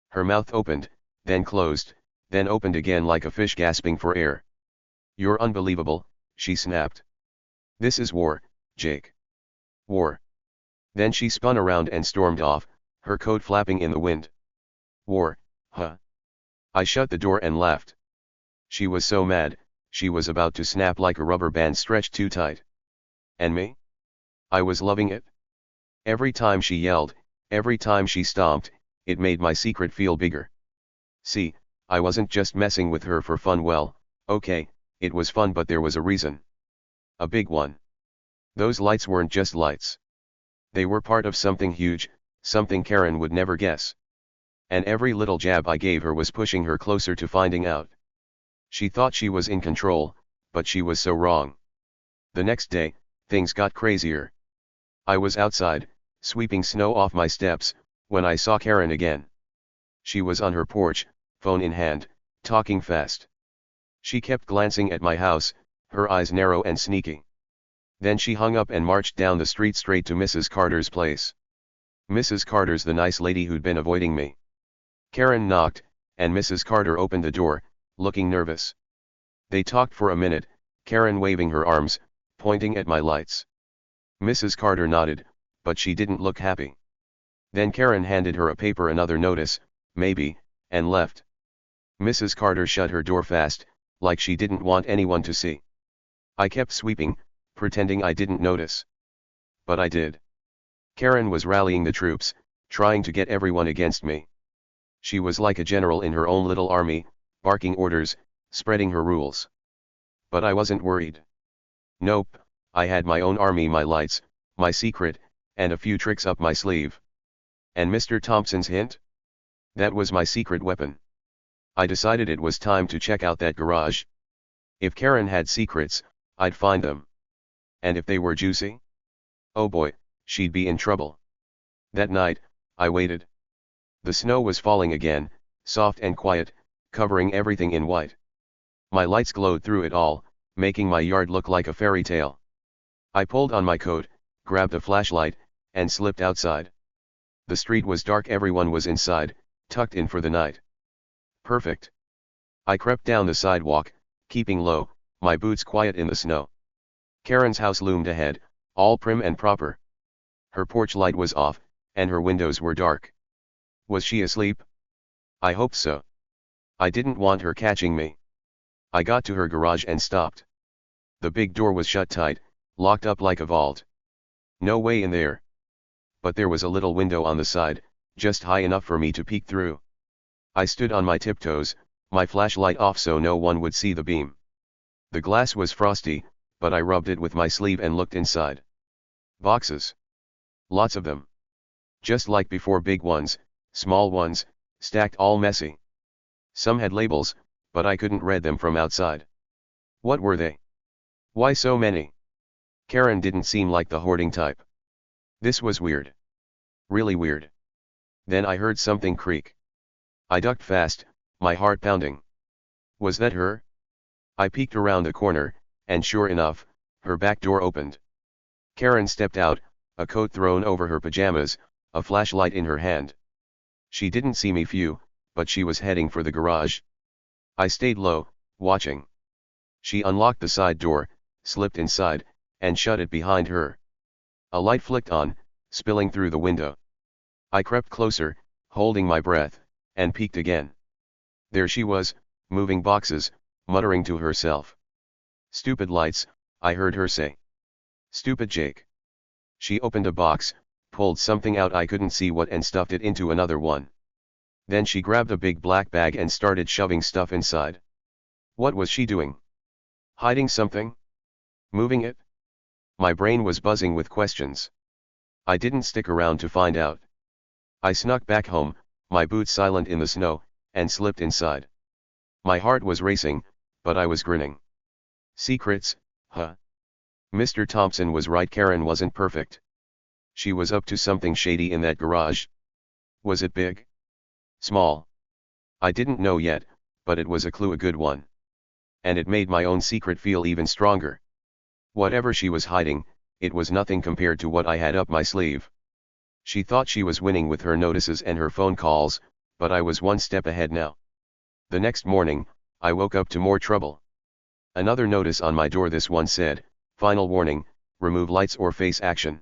Her mouth opened, then closed, then opened again like a fish gasping for air. "You're unbelievable," she snapped. "This is war, Jake. War." Then she spun around and stormed off, her coat flapping in the wind. "War, huh?" I shut the door and laughed. She was so mad, she was about to snap like a rubber band stretched too tight. And me? I was loving it. Every time she yelled, every time she stomped, it made my secret feel bigger. See, I wasn't just messing with her for fun. Well, okay, it was fun, but there was a reason. A big one. Those lights weren't just lights. They were part of something huge, something Karen would never guess. And every little jab I gave her was pushing her closer to finding out. She thought she was in control, but she was so wrong. The next day, things got crazier. I was outside, sweeping snow off my steps, when I saw Karen again. She was on her porch, phone in hand, talking fast. She kept glancing at my house, her eyes narrow and sneaky. Then she hung up and marched down the street straight to Mrs. Carter's place. Mrs. Carter's the nice lady who'd been avoiding me. Karen knocked, and Mrs. Carter opened the door, looking nervous. They talked for a minute, Karen waving her arms, pointing at my lights. Mrs. Carter nodded, but she didn't look happy. Then Karen handed her a paper, another notice, maybe, and left. Mrs. Carter shut her door fast, like she didn't want anyone to see. I kept sweeping, pretending I didn't notice. But I did. Karen was rallying the troops, trying to get everyone against me. She was like a general in her own little army, barking orders, spreading her rules. But I wasn't worried. Nope, I had my own army, my lights, my secret, and a few tricks up my sleeve. And Mr. Thompson's hint? That was my secret weapon. I decided it was time to check out that garage. If Karen had secrets, I'd find them. And if they were juicy? Oh boy, she'd be in trouble. That night, I waited. The snow was falling again, soft and quiet, covering everything in white. My lights glowed through it all, making my yard look like a fairy tale. I pulled on my coat, grabbed a flashlight, and slipped outside. The street was dark, everyone was inside, tucked in for the night. Perfect. I crept down the sidewalk, keeping low, my boots quiet in the snow. Karen's house loomed ahead, all prim and proper. Her porch light was off, and her windows were dark. Was she asleep? I hoped so. I didn't want her catching me. I got to her garage and stopped. The big door was shut tight, locked up like a vault. No way in there. But there was a little window on the side, just high enough for me to peek through. I stood on my tiptoes, my flashlight off so no one would see the beam. The glass was frosty, but I rubbed it with my sleeve and looked inside. Boxes. Lots of them. Just like before, big ones, small ones, stacked all messy. Some had labels, but I couldn't read them from outside. What were they? Why so many? Karen didn't seem like the hoarding type. This was weird. Really weird. Then I heard something creak. I ducked fast, my heart pounding. Was that her? I peeked around the corner, and sure enough, her back door opened. Karen stepped out, a coat thrown over her pajamas, a flashlight in her hand. She didn't see me but she was heading for the garage. I stayed low, watching. She unlocked the side door, slipped inside, and shut it behind her. A light flicked on, spilling through the window. I crept closer, holding my breath, and peeked again. There she was, moving boxes, muttering to herself. Stupid lights, I heard her say. Stupid Jake. She opened a box, pulled something out, I couldn't see what, and stuffed it into another one. Then she grabbed a big black bag and started shoving stuff inside. What was she doing? Hiding something? Moving it? My brain was buzzing with questions. I didn't stick around to find out. I snuck back home, my boots silent in the snow, and slipped inside. My heart was racing, but I was grinning. Secrets, huh? Mr. Thompson was right, Karen wasn't perfect. She was up to something shady in that garage. Was it big? Small? I didn't know yet, but it was a clue, a good one. And it made my own secret feel even stronger. Whatever she was hiding, it was nothing compared to what I had up my sleeve. She thought she was winning with her notices and her phone calls, but I was one step ahead now. The next morning, I woke up to more trouble. Another notice on my door, this one said, "Final warning, remove lights or face action."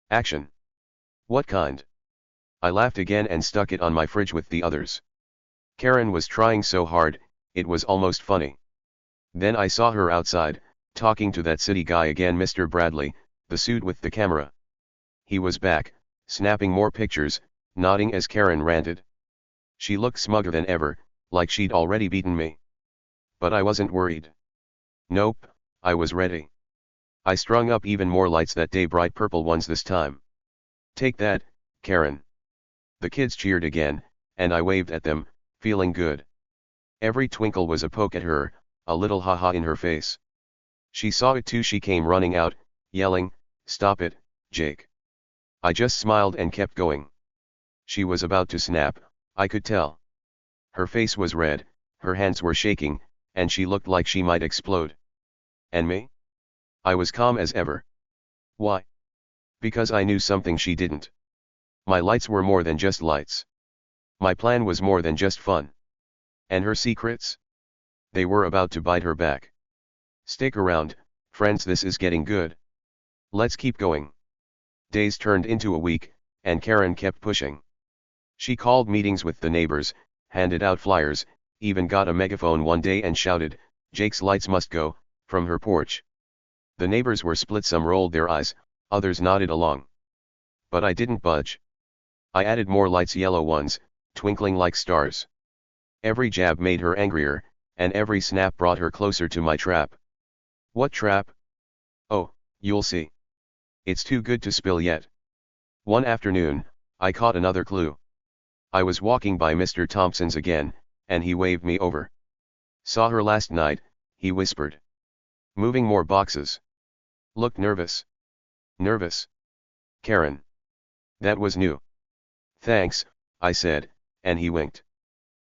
Action? What kind? I laughed again and stuck it on my fridge with the others. Karen was trying so hard, it was almost funny. Then I saw her outside, talking to that city guy again, Mr. Bradley, the suit with the camera. He was back, snapping more pictures, nodding as Karen ranted. She looked smugger than ever, like she'd already beaten me. But I wasn't worried. Nope, I was ready. I strung up even more lights that day, bright purple ones this time. Take that, Karen. The kids cheered again, and I waved at them, feeling good. Every twinkle was a poke at her, a little ha-ha in her face. She saw it too. She came running out, yelling, "Stop it, Jake." I just smiled and kept going. She was about to snap, I could tell. Her face was red, her hands were shaking, and she looked like she might explode. And me? I was calm as ever. Why? Because I knew something she didn't. My lights were more than just lights. My plan was more than just fun. And her secrets? They were about to bite her back. Stick around, friends, this is getting good. Let's keep going. Days turned into a week, and Karen kept pushing. She called meetings with the neighbors, handed out flyers, even got a megaphone one day and shouted, "Jake's lights must go," from her porch. The neighbors were split, some rolled their eyes, others nodded along. But I didn't budge. I added more lights, yellow ones, twinkling like stars. Every jab made her angrier, and every snap brought her closer to my trap. What trap? Oh, you'll see. It's too good to spill yet. One afternoon, I caught another clue. I was walking by Mr. Thompson's again, and he waved me over. "Saw her last night," he whispered. "Moving more boxes. Looked nervous." Nervous? Karen. That was new. "Thanks," I said, and he winked.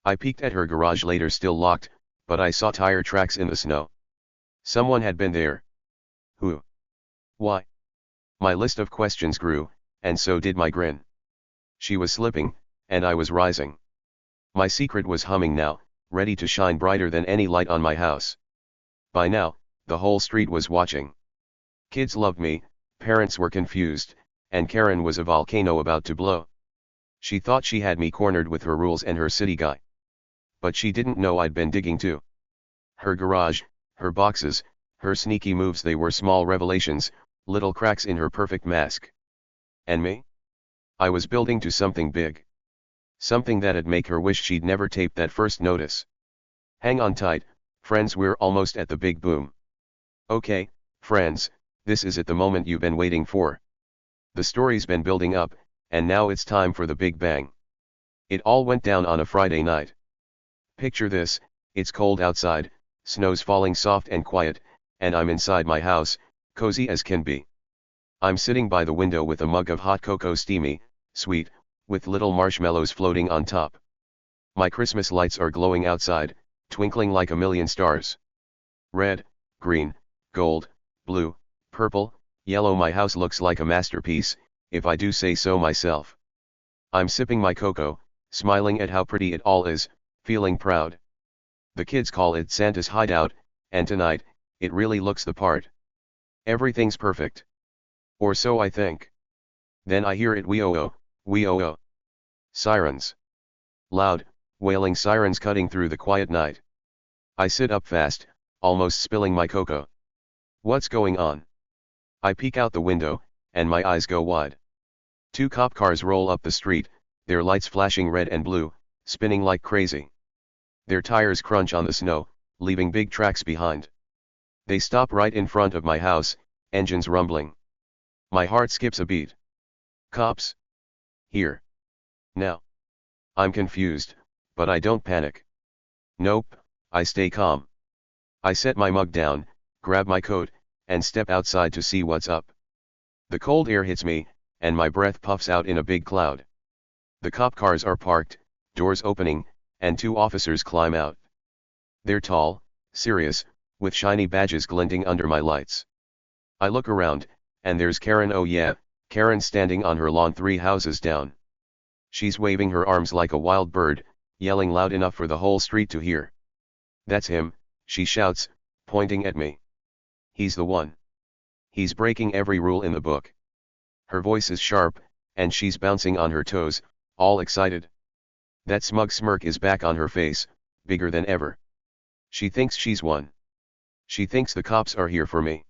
I peeked at her garage later, still locked, but I saw tire tracks in the snow. Someone had been there. Who? Why? My list of questions grew, and so did my grin. She was slipping, and I was rising. My secret was humming now, ready to shine brighter than any light on my house. By now, the whole street was watching. Kids loved me, parents were confused, and Karen was a volcano about to blow. She thought she had me cornered with her rules and her city guy. But she didn't know I'd been digging too. Her garage, her boxes, her sneaky moves, they were small revelations, little cracks in her perfect mask. And me? I was building to something big. Something that'd make her wish she'd never taped that first notice. Hang on tight, friends, we're almost at the big boom. Okay, friends, this is it, the moment you've been waiting for. The story's been building up, and now it's time for the big bang. It all went down on a Friday night. Picture this: it's cold outside, snow's falling soft and quiet, and I'm inside my house, cozy as can be. I'm sitting by the window with a mug of hot cocoa, steamy, sweet, with little marshmallows floating on top. My Christmas lights are glowing outside, twinkling like a million stars. Red, green, gold, blue, purple, yellow. My house looks like a masterpiece, if I do say so myself. I'm sipping my cocoa, smiling at how pretty it all is, feeling proud. The kids call it Santa's hideout, and tonight, it really looks the part. Everything's perfect. Or so I think. Then I hear it: wee-oh-oh, wee-oh-oh. Sirens. Loud, wailing sirens cutting through the quiet night. I sit up fast, almost spilling my cocoa. What's going on? I peek out the window, and my eyes go wide. 2 cop cars roll up the street, their lights flashing red and blue, spinning like crazy. Their tires crunch on the snow, leaving big tracks behind. They stop right in front of my house, engines rumbling. My heart skips a beat. Cops? Here? Now? I'm confused, but I don't panic. Nope, I stay calm. I set my mug down, grab my coat, and step outside to see what's up. The cold air hits me, and my breath puffs out in a big cloud. The cop cars are parked, doors opening, and 2 officers climb out. They're tall, serious, with shiny badges glinting under my lights. I look around, and there's Karen. Oh yeah, Karen, standing on her lawn 3 houses down. She's waving her arms like a wild bird, yelling loud enough for the whole street to hear. "That's him," she shouts, pointing at me. "He's the one. He's breaking every rule in the book." Her voice is sharp, and she's bouncing on her toes, all excited. That smug smirk is back on her face, bigger than ever. She thinks she's won. She thinks the cops are here for me.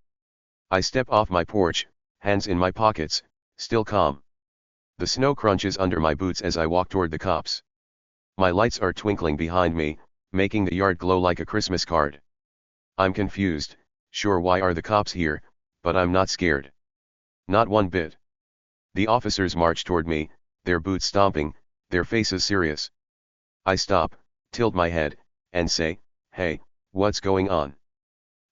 I step off my porch, hands in my pockets, still calm. The snow crunches under my boots as I walk toward the cops. My lights are twinkling behind me, making the yard glow like a Christmas card. I'm confused, sure, why are the cops here, but I'm not scared. Not one bit. The officers march toward me, their boots stomping, their faces serious. I stop, tilt my head, and say, "Hey, what's going on?"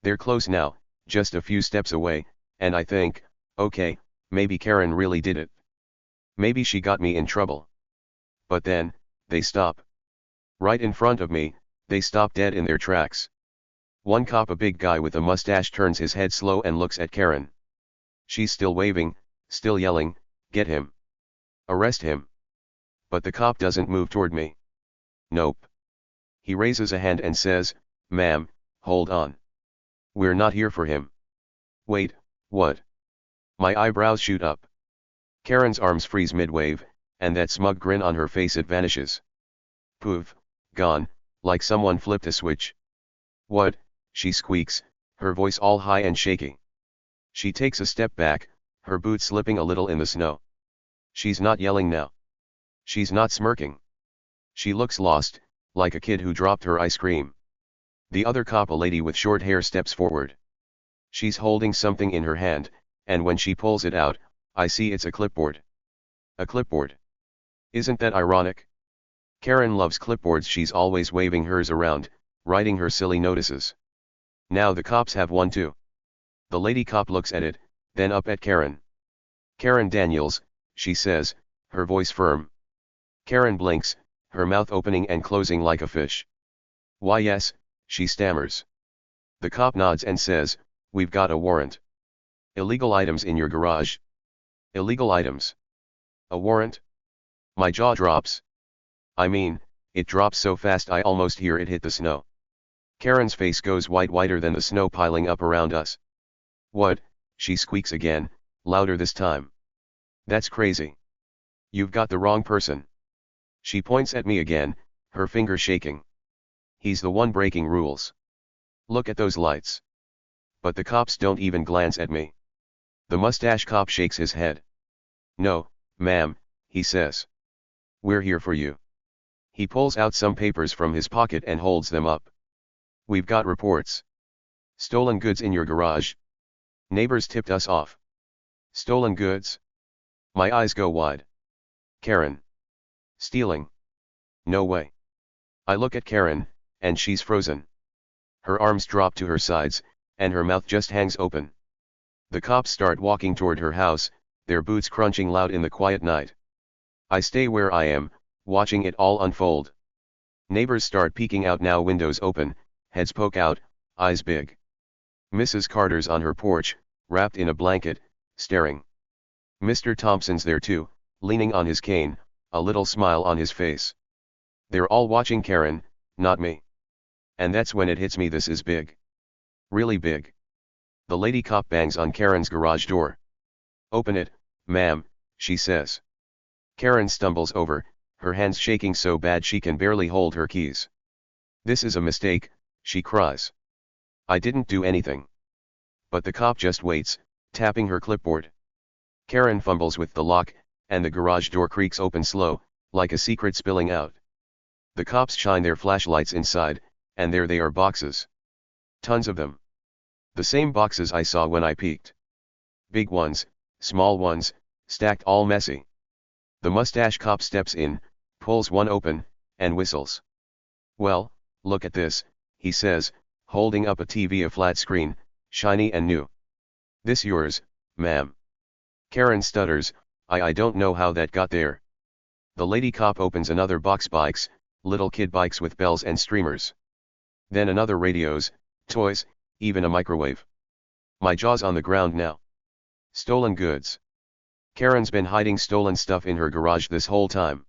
They're close now, just a few steps away, and I think, okay, maybe Karen really did it. Maybe she got me in trouble. But then, they stop. Right in front of me, they stop dead in their tracks. One cop, a big guy with a mustache, turns his head slow and looks at Karen. She's still waving, still yelling, "Get him! Arrest him!" But the cop doesn't move toward me. Nope. He raises a hand and says, "Ma'am, hold on. We're not here for him." Wait, what? My eyebrows shoot up. Karen's arms freeze mid-wave, and that smug grin on her face, it vanishes. Poof, gone, like someone flipped a switch. "What?" she squeaks, her voice all high and shaky. She takes a step back, her boots slipping a little in the snow. She's not yelling now. She's not smirking. She looks lost, like a kid who dropped her ice cream. The other cop, a lady with short hair, steps forward. She's holding something in her hand, and when she pulls it out, I see it's a clipboard. A clipboard. Isn't that ironic? Karen loves clipboards. She's always waving hers around, writing her silly notices. Now the cops have one too. The lady cop looks at it, then up at Karen. "Karen Daniels," she says, her voice firm. Karen blinks, her mouth opening and closing like a fish. "Why, yes," she stammers. The cop nods and says, "We've got a warrant. Illegal items in your garage." Illegal items? A warrant? My jaw drops. I mean, it drops so fast I almost hear it hit the snow. Karen's face goes white, whiter than the snow piling up around us. "What?" she squeaks again, louder this time. "That's crazy. You've got the wrong person." She points at me again, her finger shaking. "He's the one breaking rules. Look at those lights." But the cops don't even glance at me. The mustache cop shakes his head. "No, ma'am," he says. "We're here for you." He pulls out some papers from his pocket and holds them up. "We've got reports. Stolen goods in your garage. Neighbors tipped us off." Stolen goods? My eyes go wide. Karen. Stealing? No way. I look at Karen, and she's frozen. Her arms drop to her sides, and her mouth just hangs open. The cops start walking toward her house, their boots crunching loud in the quiet night. I stay where I am, watching it all unfold. Neighbors start peeking out now, windows open, heads poke out, eyes big. Mrs. Carter's on her porch, wrapped in a blanket, staring. Mr. Thompson's there too, leaning on his cane, a little smile on his face. They're all watching Karen, not me. And that's when it hits me, this is big. Really big. The lady cop bangs on Karen's garage door. "Open it, ma'am," she says. Karen stumbles over, her hands shaking so bad she can barely hold her keys. "This is a mistake," she cries. "I didn't do anything." But the cop just waits, tapping her clipboard. Karen fumbles with the lock, and the garage door creaks open slow, like a secret spilling out. The cops shine their flashlights inside, and there they are, boxes. Tons of them. The same boxes I saw when I peeked. Big ones, small ones, stacked all messy. The mustache cop steps in, pulls one open, and whistles. "Well, look at this," he says, holding up a TV, a flat screen, shiny and new. "This yours, ma'am?" Karen stutters, I don't know how that got there." The lady cop opens another box, bikes, little kid bikes with bells and streamers. Then another, radios, toys, even a microwave. My jaw's on the ground now. Stolen goods. Karen's been hiding stolen stuff in her garage this whole time.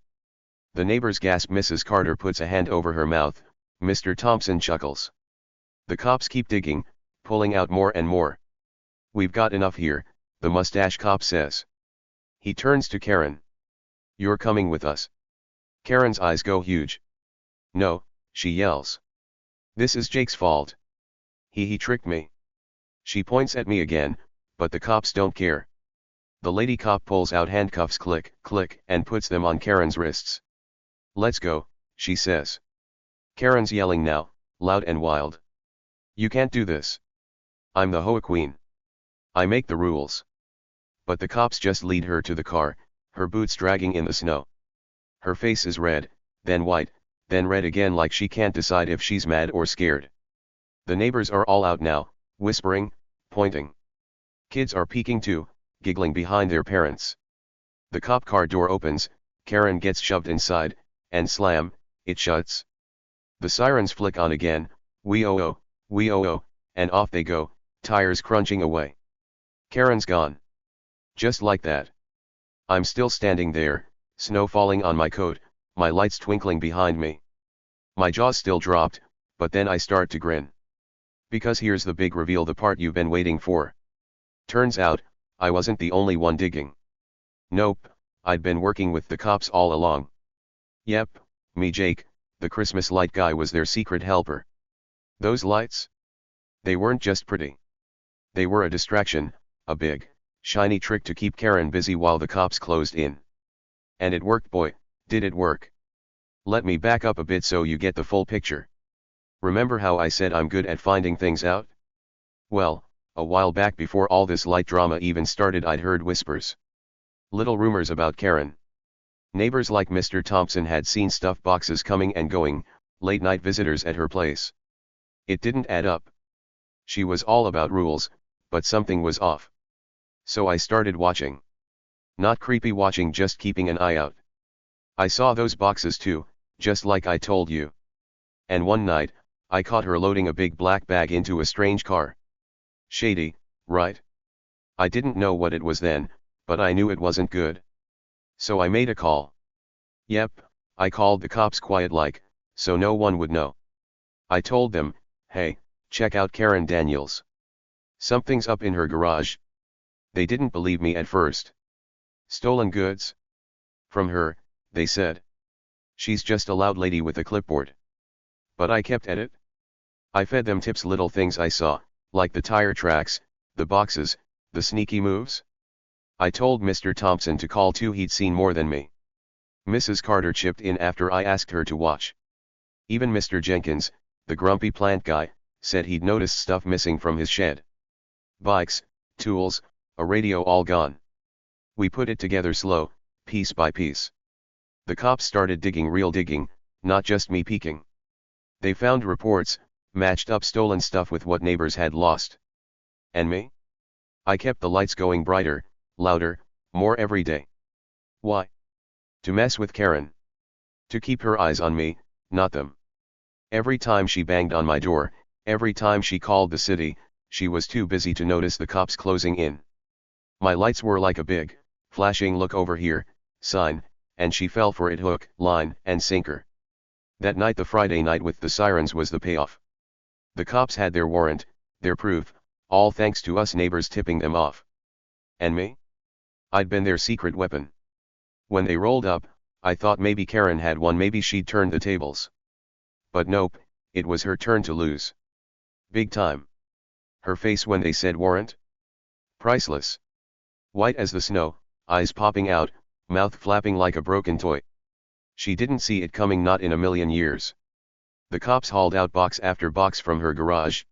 The neighbors gasp. Mrs. Carter puts a hand over her mouth, Mr. Thompson chuckles. The cops keep digging, pulling out more and more. "We've got enough here," the mustache cop says. He turns to Karen. "You're coming with us." Karen's eyes go huge. "No," she yells. "This is Jake's fault. He tricked me." She points at me again, but the cops don't care. The lady cop pulls out handcuffs, click, click, and puts them on Karen's wrists. "Let's go," she says. Karen's yelling now, loud and wild. "You can't do this. I'm the HOA queen. I make the rules." But the cops just lead her to the car, her boots dragging in the snow. Her face is red, then white, then red again, like she can't decide if she's mad or scared. The neighbors are all out now, whispering, pointing. Kids are peeking too, giggling behind their parents. The cop car door opens, Karen gets shoved inside, and slam, it shuts. The sirens flick on again, wee oh oh, wee-oh-oh, and off they go, tires crunching away. Karen's gone. Just like that. I'm still standing there, snow falling on my coat, my lights twinkling behind me. My jaws still dropped, but then I start to grin. Because here's the big reveal, the part you've been waiting for. Turns out, I wasn't the only one digging. Nope, I'd been working with the cops all along. Yep, me Jake, the Christmas light guy, was their secret helper. Those lights? They weren't just pretty. They were a distraction, a big, shiny trick to keep Karen busy while the cops closed in. And it worked, boy, did it work. Let me back up a bit so you get the full picture. Remember how I said I'm good at finding things out? Well, a while back, before all this light drama even started, I'd heard whispers. Little rumors about Karen. Neighbors like Mr. Thompson had seen stuff boxes coming and going, late night visitors at her place. It didn't add up. She was all about rules, but something was off. So I started watching. Not creepy watching, just keeping an eye out. I saw those boxes too, just like I told you. And one night, I caught her loading a big black bag into a strange car. Shady, right? I didn't know what it was then, but I knew it wasn't good. So I made a call. Yep, I called the cops quiet like, so no one would know. I told them, hey, check out Karen Daniels. Something's up in her garage. They didn't believe me at first. Stolen goods? From her, they said. She's just a loud lady with a clipboard. But I kept at it. I fed them tips, little things I saw, like the tire tracks, the boxes, the sneaky moves. I told Mr. Thompson to call too, he'd seen more than me. Mrs. Carter chipped in after I asked her to watch. Even Mr. Jenkins, the grumpy plant guy, said he'd noticed stuff missing from his shed. Bikes, tools, a radio, all gone. We put it together slow, piece by piece. The cops started digging, real digging, not just me peeking. They found reports, matched up stolen stuff with what neighbors had lost. And me? I kept the lights going brighter, louder, more every day. Why? To mess with Karen. To keep her eyes on me, not them. Every time she banged on my door, every time she called the city, she was too busy to notice the cops closing in. My lights were like a big, flashing "look over here" sign, and she fell for it hook, line, and sinker. That night, the Friday night with the sirens, was the payoff. The cops had their warrant, their proof, all thanks to us neighbors tipping them off. And me? I'd been their secret weapon. When they rolled up, I thought maybe Karen had won, maybe she'd turned the tables. But nope, it was her turn to lose. Big time. Her face when they said warrant? Priceless. White as the snow, eyes popping out, mouth flapping like a broken toy. She didn't see it coming, not in a million years. The cops hauled out box after box from her garage.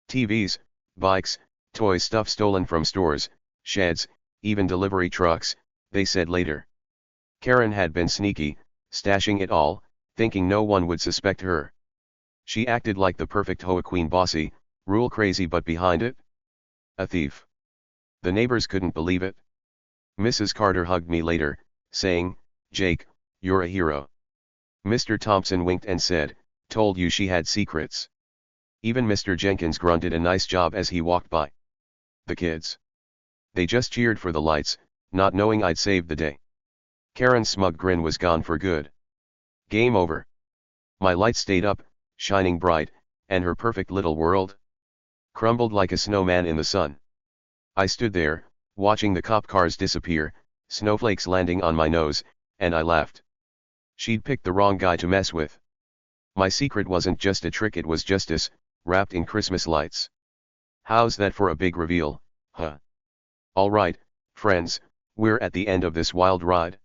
TVs, bikes, toy stuff stolen from stores, sheds, even delivery trucks, they said later. Karen had been sneaky, stashing it all, thinking no one would suspect her. She acted like the perfect HOA queen, bossy, rule crazy, but behind it? A thief. The neighbors couldn't believe it. Mrs. Carter hugged me later, saying, "Jake, you're a hero." Mr. Thompson winked and said, "Told you she had secrets." Even Mr. Jenkins grunted a nice job as he walked by. The kids? They just cheered for the lights, not knowing I'd saved the day. Karen's smug grin was gone for good. Game over. My lights stayed up, shining bright, and her perfect little world crumbled like a snowman in the sun. I stood there, watching the cop cars disappear, snowflakes landing on my nose, and I laughed. She'd picked the wrong guy to mess with. My secret wasn't just a trick, it was justice, wrapped in Christmas lights. How's that for a big reveal, huh? Alright, friends, we're at the end of this wild ride.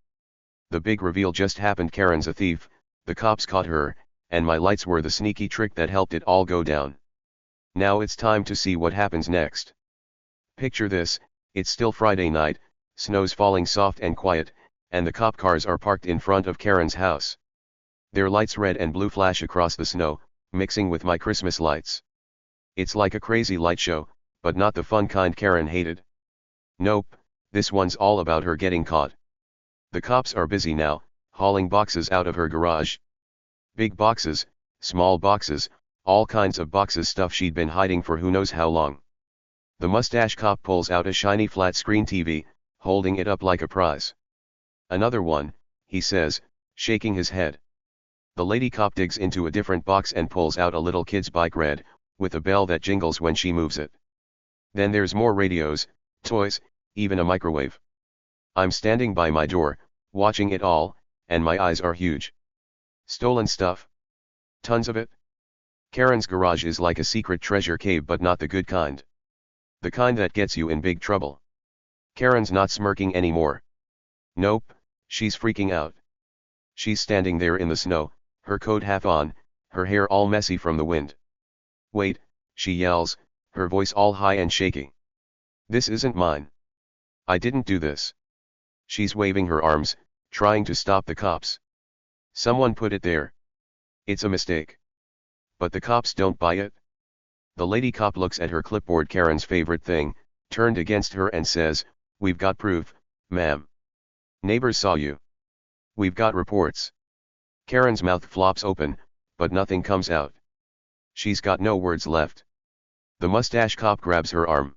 The big reveal just happened. Karen's a thief, the cops caught her, and my lights were the sneaky trick that helped it all go down. Now it's time to see what happens next. Picture this, it's still Friday night, snow's falling soft and quiet, and the cop cars are parked in front of Karen's house. Their lights red and blue flash across the snow, mixing with my Christmas lights. It's like a crazy light show, but not the fun kind Karen hated. Nope, this one's all about her getting caught. The cops are busy now, hauling boxes out of her garage. Big boxes, small boxes, all kinds of boxes stuff she'd been hiding for who knows how long. The mustache cop pulls out a shiny flat screen TV, holding it up like a prize. Another one, he says, shaking his head. The lady cop digs into a different box and pulls out a little kid's bike red, with a bell that jingles when she moves it. Then there's more radios, toys, even a microwave. I'm standing by my door, watching it all, and my eyes are huge. Stolen stuff? Tons of it? Karen's garage is like a secret treasure cave, but not the good kind. The kind that gets you in big trouble. Karen's not smirking anymore. Nope, she's freaking out. She's standing there in the snow, her coat half on, her hair all messy from the wind. Wait, she yells, her voice all high and shaky. This isn't mine. I didn't do this. She's waving her arms, trying to stop the cops. Someone put it there. It's a mistake. But the cops don't buy it. The lady cop looks at her clipboard, Karen's favorite thing, turned against her, and says, "We've got proof, ma'am. Neighbors saw you. We've got reports." Karen's mouth flops open, but nothing comes out. She's got no words left. The mustache cop grabs her arm.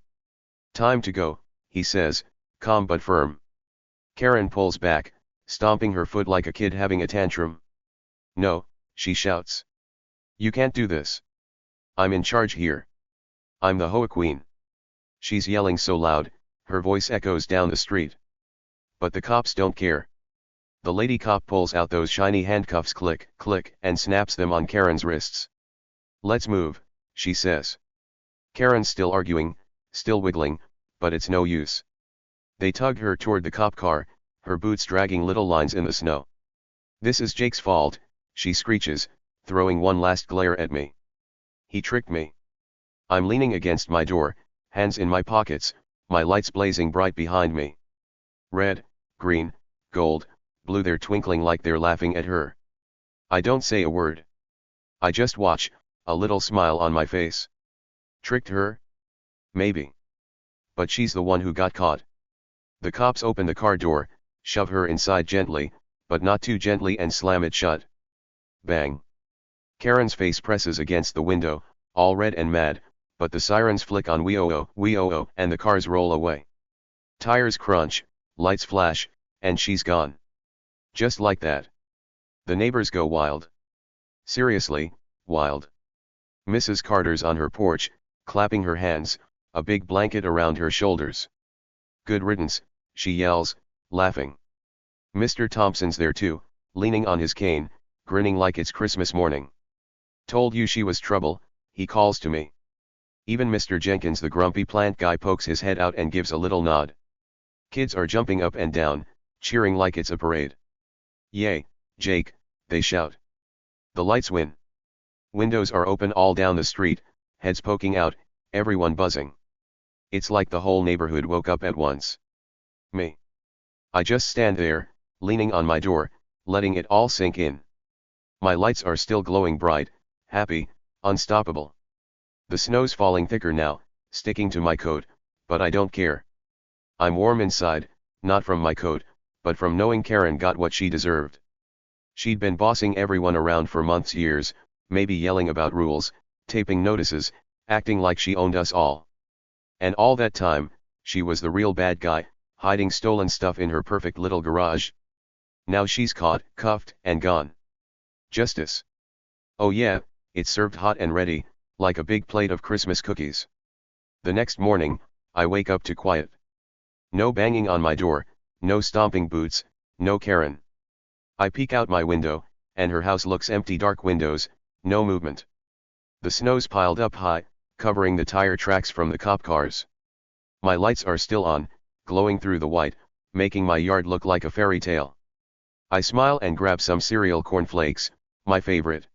"Time to go," he says, calm but firm. Karen pulls back, stomping her foot like a kid having a tantrum. "No," she shouts. "You can't do this. I'm in charge here. I'm the HOA queen." She's yelling so loud, her voice echoes down the street. But the cops don't care. The lady cop pulls out those shiny handcuffs, click, click, and snaps them on Karen's wrists. "Let's move," she says. Karen's still arguing, still wiggling, but it's no use. They tug her toward the cop car, her boots dragging little lines in the snow. "This is Jake's fault," she screeches, throwing one last glare at me. "He tricked me." I'm leaning against my door, hands in my pockets, my lights blazing bright behind me. Red, green, gold, blue, they're twinkling like they're laughing at her. I don't say a word. I just watch, a little smile on my face. Tricked her? Maybe. But she's the one who got caught. The cops open the car door, shove her inside gently, but not too gently, and slam it shut. Bang. Karen's face presses against the window, all red and mad, but the sirens flick on wee-oh-oh, and the cars roll away. Tires crunch, lights flash, and she's gone. Just like that. The neighbors go wild. Seriously, wild. Mrs. Carter's on her porch, clapping her hands, a big blanket around her shoulders. "Good riddance," she yells, laughing. Mr. Thompson's there too, leaning on his cane, grinning like it's Christmas morning. "Told you she was trouble," he calls to me. Even Mr. Jenkins, the grumpy plant guy, pokes his head out and gives a little nod. Kids are jumping up and down, cheering like it's a parade. "Yay, Jake," they shout. The lights win. Windows are open all down the street, heads poking out, everyone buzzing. It's like the whole neighborhood woke up at once. Me. I just stand there, leaning on my door, letting it all sink in. My lights are still glowing bright, happy, unstoppable. The snow's falling thicker now, sticking to my coat, but I don't care. I'm warm inside, not from my coat, but from knowing Karen got what she deserved. She'd been bossing everyone around for months, years, maybe yelling about rules, taping notices, acting like she owned us all. And all that time, she was the real bad guy, hiding stolen stuff in her perfect little garage. Now she's caught, cuffed, and gone. Justice. Oh yeah, it's served hot and ready, like a big plate of Christmas cookies. The next morning, I wake up to quiet. No banging on my door, no stomping boots, no Karen. I peek out my window, and her house looks empty, dark windows, no movement. The snow's piled up high, covering the tire tracks from the cop cars. My lights are still on, glowing through the white, making my yard look like a fairy tale. I smile and grab some cereal cornflakes, my favorite.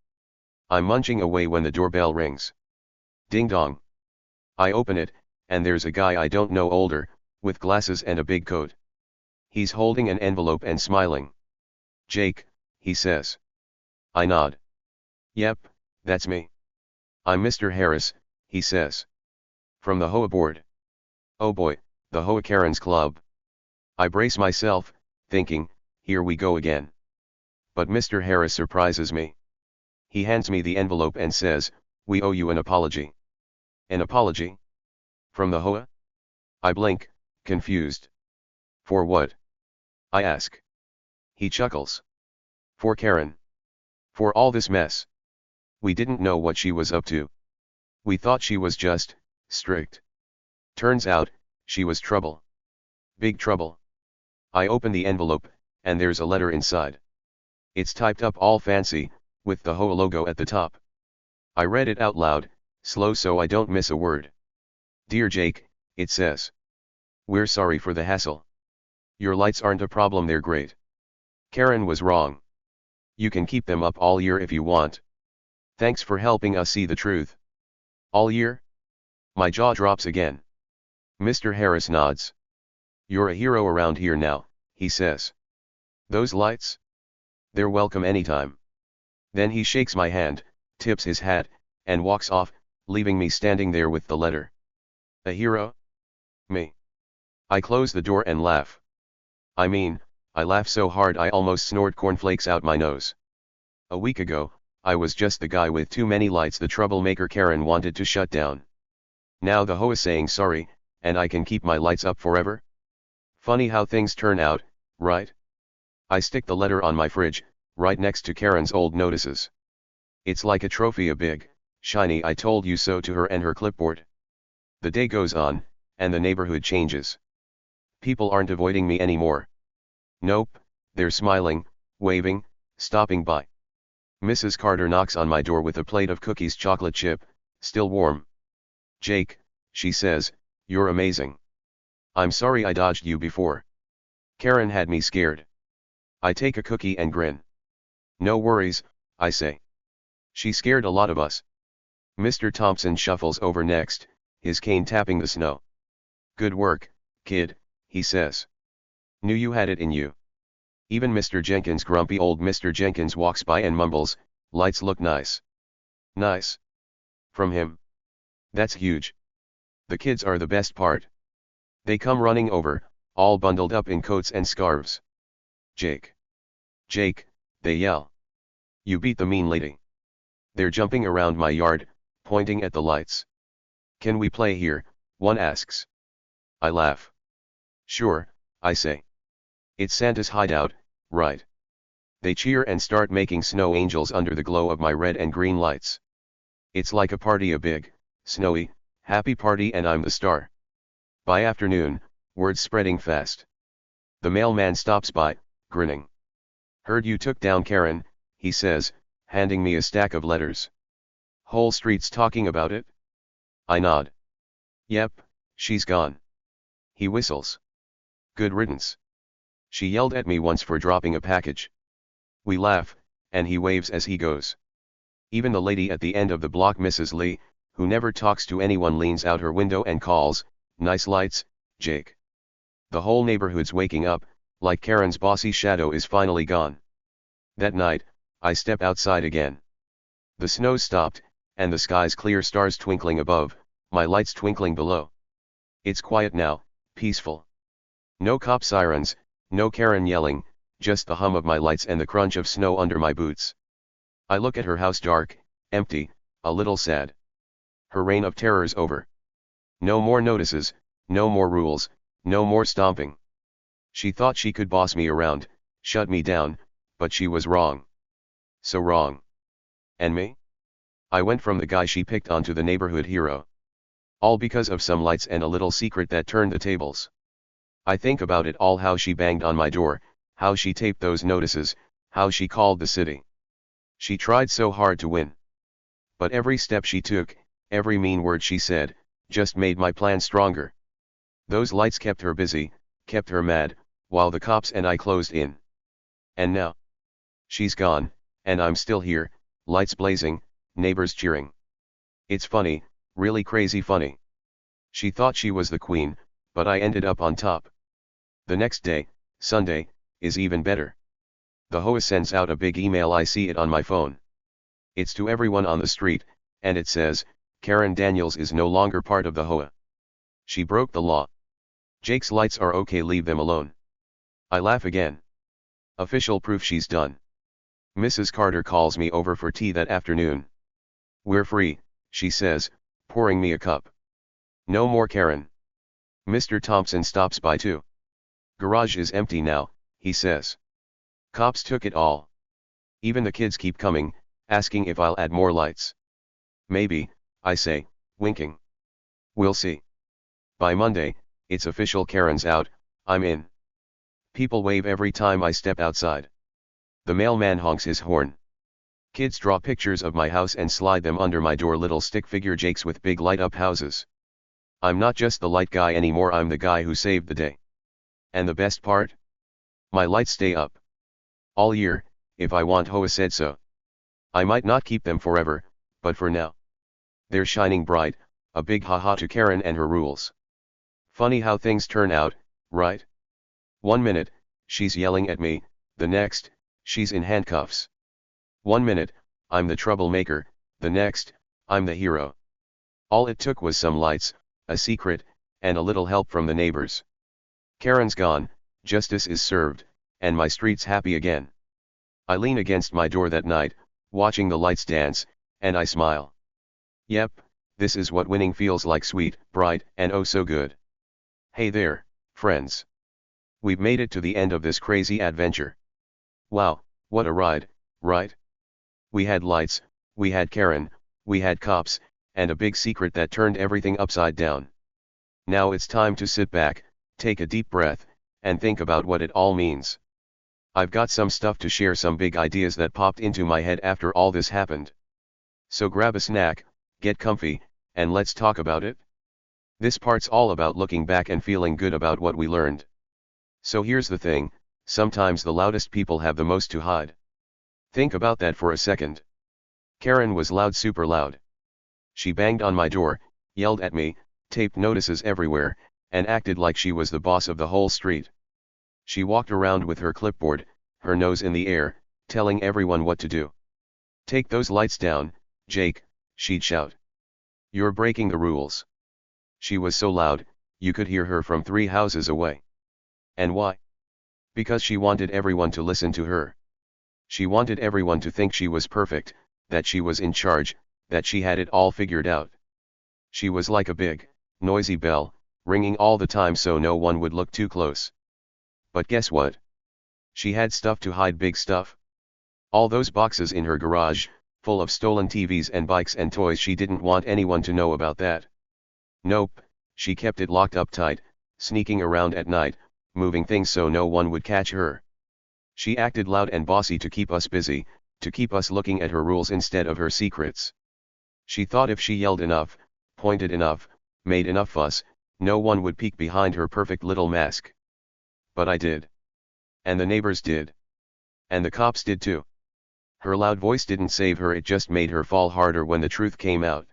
I'm munching away when the doorbell rings. Ding dong. I open it, and there's a guy I don't know, older, with glasses and a big coat. He's holding an envelope and smiling. "Jake," he says. I nod. "Yep, that's me. I'm Mr. Harris," he says. "From the HOA board." Oh boy, the HOA Karen's Club. I brace myself, thinking, here we go again. But Mr. Harris surprises me. He hands me the envelope and says, We owe you an apology. An apology? From the HOA? I blink, confused. For what? I ask. He chuckles. For Karen. For all this mess. We didn't know what she was up to. We thought she was just strict. Turns out, she was trouble. Big trouble. I open the envelope, and there's a letter inside. It's typed up all fancy, with the HOA logo at the top. I read it out loud, slow so I don't miss a word. Dear Jake, it says. We're sorry for the hassle. Your lights aren't a problem, they're great. Karen was wrong. You can keep them up all year if you want. Thanks for helping us see the truth. All year? My jaw drops again. Mr. Harris nods. You're a hero around here now, he says. Those lights? They're welcome anytime. Then he shakes my hand, tips his hat, and walks off, leaving me standing there with the letter. A hero? Me. I close the door and laugh. I mean, I laugh so hard I almost snort cornflakes out my nose. A week ago, I was just the guy with too many lights the troublemaker Karen wanted to shut down. Now the HOA is saying sorry, and I can keep my lights up forever? Funny how things turn out, right? I stick the letter on my fridge, right next to Karen's old notices. It's like a trophy, a big, shiny I told you so to her and her clipboard. The day goes on, and the neighborhood changes. People aren't avoiding me anymore. Nope, they're smiling, waving, stopping by. Mrs. Carter knocks on my door with a plate of cookies, chocolate chip, still warm. Jake, she says, you're amazing. I'm sorry I dodged you before. Karen had me scared. I take a cookie and grin. No worries, I say. She scared a lot of us. Mr. Thompson shuffles over next, his cane tapping the snow. Good work, kid, he says. Knew you had it in you. Even Mr. Jenkins, grumpy old Mr. Jenkins, walks by and mumbles, lights look nice. Nice. From him. That's huge. The kids are the best part. They come running over, all bundled up in coats and scarves. Jake. Jake, they yell. You beat the mean lady. They're jumping around my yard, pointing at the lights. Can we play here? One asks. I laugh. Sure, I say. It's Santa's hideout, right? They cheer and start making snow angels under the glow of my red and green lights. It's like a party, a big, snowy, happy party, and I'm the star. By afternoon, word's spreading fast. The mailman stops by, grinning. Heard you took down Karen, he says, handing me a stack of letters. Whole street's talking about it? I nod. Yep, she's gone. He whistles. Good riddance. She yelled at me once for dropping a package. We laugh, and he waves as he goes. Even the lady at the end of the block, Mrs. Lee, who never talks to anyone, leans out her window and calls, nice lights, Jake. The whole neighborhood's waking up, like Karen's bossy shadow is finally gone. That night, I step outside again. The snow's stopped, and the sky's clear, stars twinkling above, my lights twinkling below. It's quiet now, peaceful. No cop sirens, no Karen yelling, just the hum of my lights and the crunch of snow under my boots. I look at her house, dark, empty, a little sad. Her reign of terror's over. No more notices, no more rules, no more stomping. She thought she could boss me around, shut me down, but she was wrong. So wrong. And me? I went from the guy she picked on to the neighborhood hero. All because of some lights and a little secret that turned the tables. I think about it all, how she banged on my door, how she taped those notices, how she called the city. She tried so hard to win. But every step she took, every mean word she said, just made my plan stronger. Those lights kept her busy, kept her mad, while the cops and I closed in. And now? She's gone, and I'm still here, lights blazing, neighbors cheering. It's funny, really crazy funny. She thought she was the queen, but I ended up on top. The next day, Sunday, is even better. The HOA sends out a big email. I see it on my phone. It's to everyone on the street, and it says, Karen Daniels is no longer part of the HOA. She broke the law. Jake's lights are okay, leave them alone. I laugh again. Official proof she's done. Mrs. Carter calls me over for tea that afternoon. We're free, she says, pouring me a cup. No more Karen. Mr. Thompson stops by too. Garage is empty now, he says. Cops took it all. Even the kids keep coming, asking if I'll add more lights. Maybe, I say, winking. We'll see. By Monday, it's official, Karen's out, I'm in. People wave every time I step outside. The mailman honks his horn. Kids draw pictures of my house and slide them under my door, little stick figure Jakes with big light up houses. I'm not just the light guy anymore, I'm the guy who saved the day. And the best part? My lights stay up. All year, if I want, HOA said so. I might not keep them forever, but for now. They're shining bright, a big haha to Karen and her rules. Funny how things turn out, right? 1 minute, she's yelling at me, the next, she's in handcuffs. 1 minute, I'm the troublemaker, the next, I'm the hero. All it took was some lights, a secret, and a little help from the neighbors. Karen's gone, justice is served, and my street's happy again. I lean against my door that night, watching the lights dance, and I smile. Yep, this is what winning feels like, sweet, bright, and oh so good. Hey there, friends. We've made it to the end of this crazy adventure. Wow, what a ride, right? We had lights, we had Karen, we had cops, and a big secret that turned everything upside down. Now it's time to sit back, take a deep breath, and think about what it all means. I've got some stuff to share, some big ideas that popped into my head after all this happened. So grab a snack, get comfy, and let's talk about it. This part's all about looking back and feeling good about what we learned. So here's the thing, sometimes the loudest people have the most to hide. Think about that for a second. Karen was loud, super loud. She banged on my door, yelled at me, taped notices everywhere, and acted like she was the boss of the whole street. She walked around with her clipboard, her nose in the air, telling everyone what to do. Take those lights down, Jake, she'd shout. You're breaking the rules. She was so loud, you could hear her from 3 houses away. And why? Because she wanted everyone to listen to her. She wanted everyone to think she was perfect, that she was in charge, that she had it all figured out. She was like a big, noisy bell, ringing all the time so no one would look too close. But guess what? She had stuff to hide, big stuff. All those boxes in her garage, full of stolen TVs and bikes and toys. She didn't want anyone to know about that. Nope, she kept it locked up tight, sneaking around at night, moving things so no one would catch her. She acted loud and bossy to keep us busy, to keep us looking at her rules instead of her secrets. She thought if she yelled enough, pointed enough, made enough fuss, no one would peek behind her perfect little mask. But I did. And the neighbors did. And the cops did too. Her loud voice didn't save her, it just made her fall harder when the truth came out.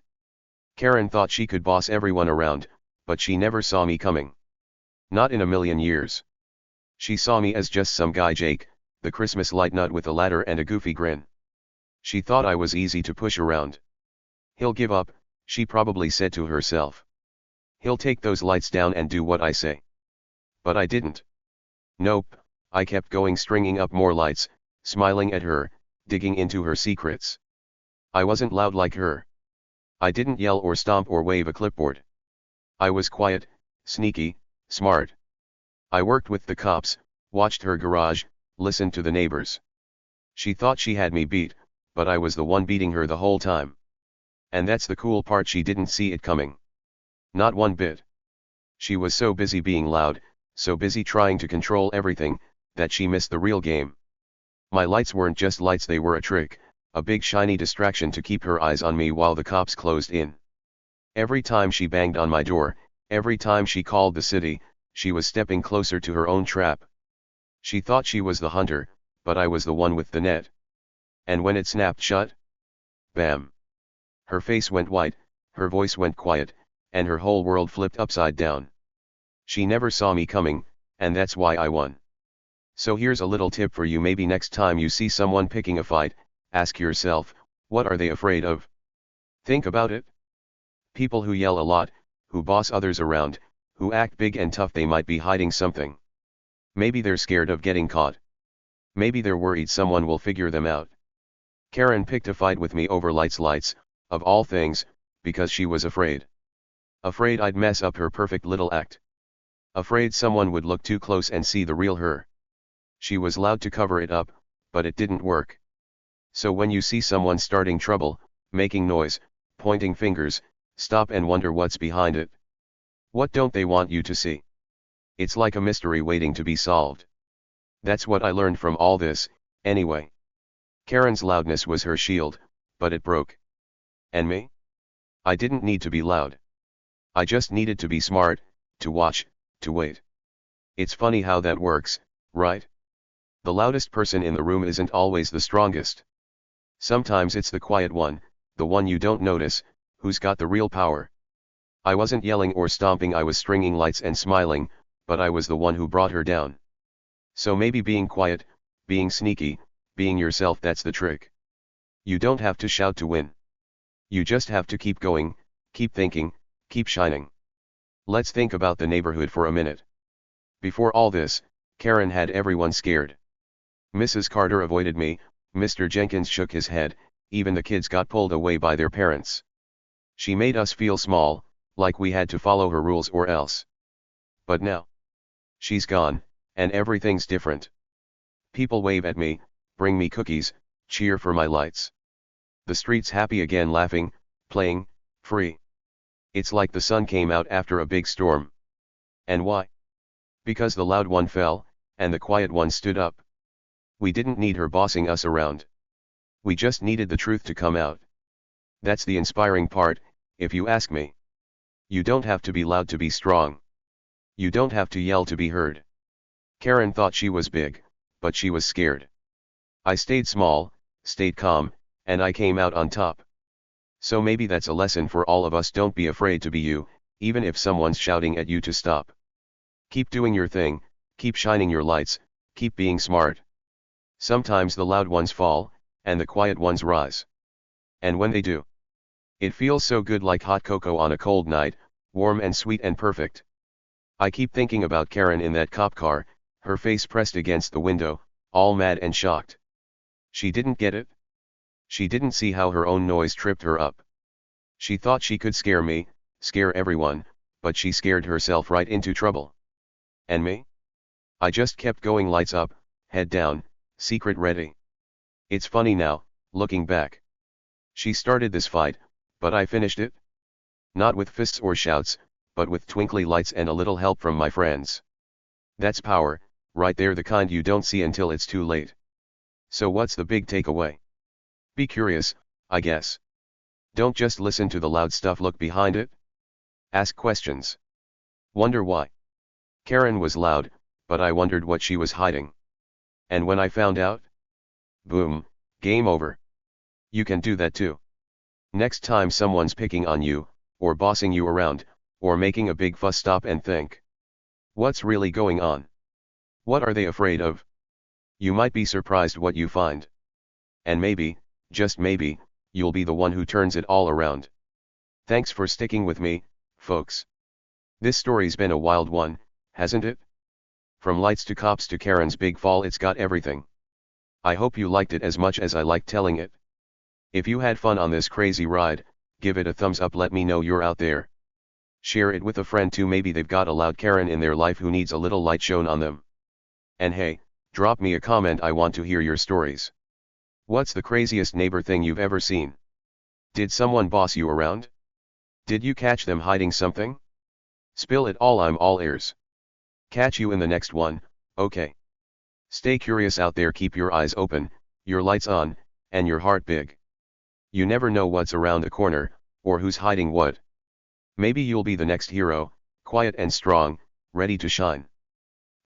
Karen thought she could boss everyone around, but she never saw me coming. Not in a million years. She saw me as just some guy, Jake, the Christmas light nut with a ladder and a goofy grin. She thought I was easy to push around. He'll give up, she probably said to herself. He'll take those lights down and do what I say. But I didn't. Nope, I kept going, stringing up more lights, smiling at her, digging into her secrets. I wasn't loud like her. I didn't yell or stomp or wave a clipboard. I was quiet, sneaky, smart. I worked with the cops, watched her garage, listened to the neighbors. She thought she had me beat, but I was the one beating her the whole time. And that's the cool part, she didn't see it coming. Not one bit. She was so busy being loud, so busy trying to control everything, that she missed the real game. My lights weren't just lights, they were a trick, a big shiny distraction to keep her eyes on me while the cops closed in. Every time she banged on my door, every time she called the city, she was stepping closer to her own trap. She thought she was the hunter, but I was the one with the net. And when it snapped shut, bam! Her face went white, her voice went quiet, and her whole world flipped upside down. She never saw me coming, and that's why I won. So here's a little tip for you: maybe next time you see someone picking a fight, ask yourself, what are they afraid of? Think about it. People who yell a lot, who boss others around, who act big and tough, they might be hiding something. Maybe they're scared of getting caught. Maybe they're worried someone will figure them out. Karen picked a fight with me over lights, of all things, because she was afraid. Afraid I'd mess up her perfect little act. Afraid someone would look too close and see the real her. She was loud to cover it up, but it didn't work. So when you see someone starting trouble, making noise, pointing fingers, stop and wonder what's behind it. What don't they want you to see? It's like a mystery waiting to be solved. That's what I learned from all this, anyway. Karen's loudness was her shield, but it broke. And me? I didn't need to be loud. I just needed to be smart, to watch, to wait. It's funny how that works, right? The loudest person in the room isn't always the strongest. Sometimes it's the quiet one, the one you don't notice, who's got the real power. I wasn't yelling or stomping, I was stringing lights and smiling, but I was the one who brought her down. So maybe being quiet, being sneaky, being yourself, that's the trick. You don't have to shout to win. You just have to keep going, keep thinking, keep shining. Let's think about the neighborhood for a minute. Before all this, Karen had everyone scared. Mrs. Carter avoided me, Mr. Jenkins shook his head, even the kids got pulled away by their parents. She made us feel small, like we had to follow her rules or else. But now, she's gone, and everything's different. People wave at me, bring me cookies, cheer for my lights. The street's happy again, laughing, playing, free. It's like the sun came out after a big storm. And why? Because the loud one fell, and the quiet one stood up. We didn't need her bossing us around. We just needed the truth to come out. That's the inspiring part, if you ask me. You don't have to be loud to be strong. You don't have to yell to be heard. Karen thought she was big, but she was scared. I stayed small, stayed calm, and I came out on top. So maybe that's a lesson for all of us. Don't be afraid to be you, even if someone's shouting at you to stop. Keep doing your thing, keep shining your lights, keep being smart. Sometimes the loud ones fall, and the quiet ones rise. And when they do, it feels so good, like hot cocoa on a cold night, warm and sweet and perfect. I keep thinking about Karen in that cop car, her face pressed against the window, all mad and shocked. She didn't get it. She didn't see how her own noise tripped her up. She thought she could scare me, scare everyone, but she scared herself right into trouble. And me? I just kept going, lights up, head down, secret ready. It's funny now, looking back. She started this fight, but I finished it. Not with fists or shouts, but with twinkly lights and a little help from my friends. That's power, right there, the kind you don't see until it's too late. So what's the big takeaway? Be curious, I guess. Don't just listen to the loud stuff, look behind it. Ask questions. Wonder why. Karen was loud, but I wondered what she was hiding. And when I found out, boom, game over. You can do that too. Next time someone's picking on you, or bossing you around, or making a big fuss, stop and think. What's really going on? What are they afraid of? You might be surprised what you find. And maybe, just maybe, you'll be the one who turns it all around. Thanks for sticking with me, folks. This story's been a wild one, hasn't it? From lights to cops to Karen's big fall, it's got everything. I hope you liked it as much as I liked telling it. If you had fun on this crazy ride, give it a thumbs up, let me know you're out there. Share it with a friend too, maybe they've got a loud Karen in their life who needs a little light shown on them. And hey, drop me a comment, I want to hear your stories. What's the craziest neighbor thing you've ever seen? Did someone boss you around? Did you catch them hiding something? Spill it all, I'm all ears. Catch you in the next one, okay? Stay curious out there, keep your eyes open, your lights on, and your heart big. You never know what's around the corner, or who's hiding what. Maybe you'll be the next hero, quiet and strong, ready to shine.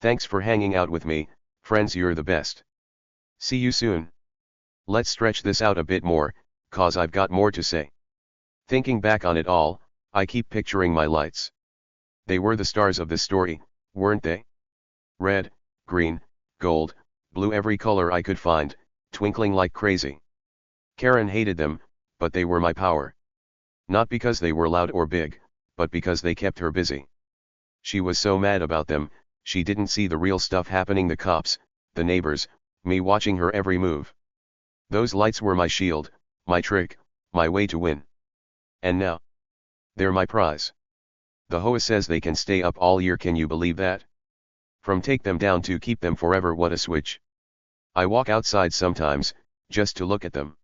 Thanks for hanging out with me, friends, you're the best. See you soon. Let's stretch this out a bit more, cause I've got more to say. Thinking back on it all, I keep picturing my lights. They were the stars of this story, weren't they? Red, green, gold, blue, every color I could find, twinkling like crazy. Karen hated them, but they were my power. Not because they were loud or big, but because they kept her busy. She was so mad about them, she didn't see the real stuff happening, the cops, the neighbors, me watching her every move. Those lights were my shield, my trick, my way to win. And now, they're my prize. The HOA says they can stay up all year, can you believe that? From take them down to keep them forever, what a switch. I walk outside sometimes, just to look at them.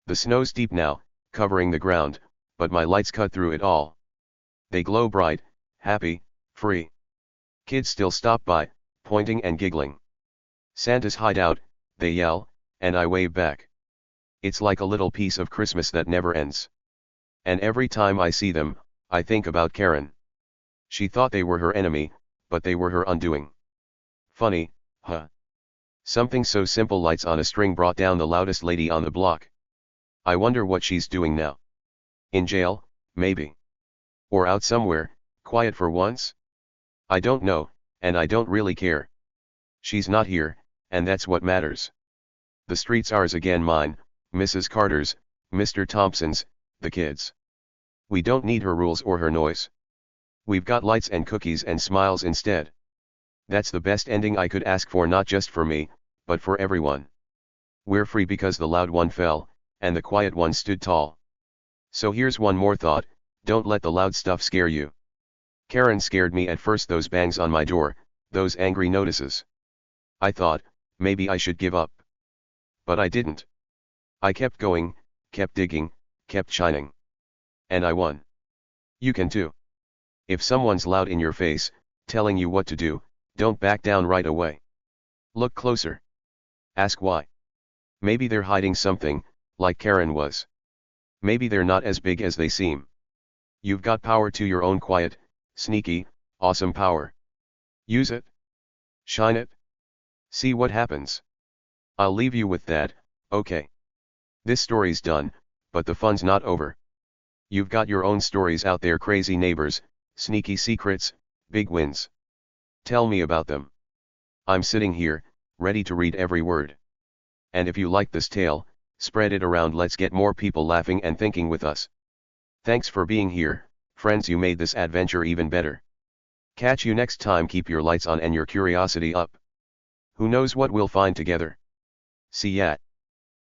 The snow's deep now, covering the ground, but my lights cut through it all. They glow bright, happy, free. Kids still stop by, pointing and giggling. Santa's hideout, they yell, and I wave back. It's like a little piece of Christmas that never ends. And every time I see them, I think about Karen. She thought they were her enemy, but they were her undoing. Funny, huh? Something so simple, lights on a string, brought down the loudest lady on the block. I wonder what she's doing now. In jail, maybe. Or out somewhere, quiet for once? I don't know, and I don't really care. She's not here, and that's what matters. The street's ours again, mine, Mrs. Carter's, Mr. Thompson's, the kids. We don't need her rules or her noise. We've got lights and cookies and smiles instead. That's the best ending I could ask for, not just for me, but for everyone. We're free because the loud one fell, and the quiet one stood tall. So here's one more thought: don't let the loud stuff scare you. Karen scared me at first, those bangs on my door, those angry notices. I thought, maybe I should give up. But I didn't. I kept going, kept digging, kept shining. And I won. You can too. If someone's loud in your face, telling you what to do, don't back down right away. Look closer. Ask why. Maybe they're hiding something, like Karen was. Maybe they're not as big as they seem. You've got power, to your own quiet, sneaky, awesome power. Use it. Shine it. See what happens. I'll leave you with that, okay? This story's done, but the fun's not over. You've got your own stories out there, crazy neighbors, sneaky secrets, big wins. Tell me about them. I'm sitting here, ready to read every word. And if you like this tale, spread it around. Let's get more people laughing and thinking with us. Thanks for being here, friends. You made this adventure even better. Catch you next time. Keep your lights on and your curiosity up. Who knows what we'll find together? See ya.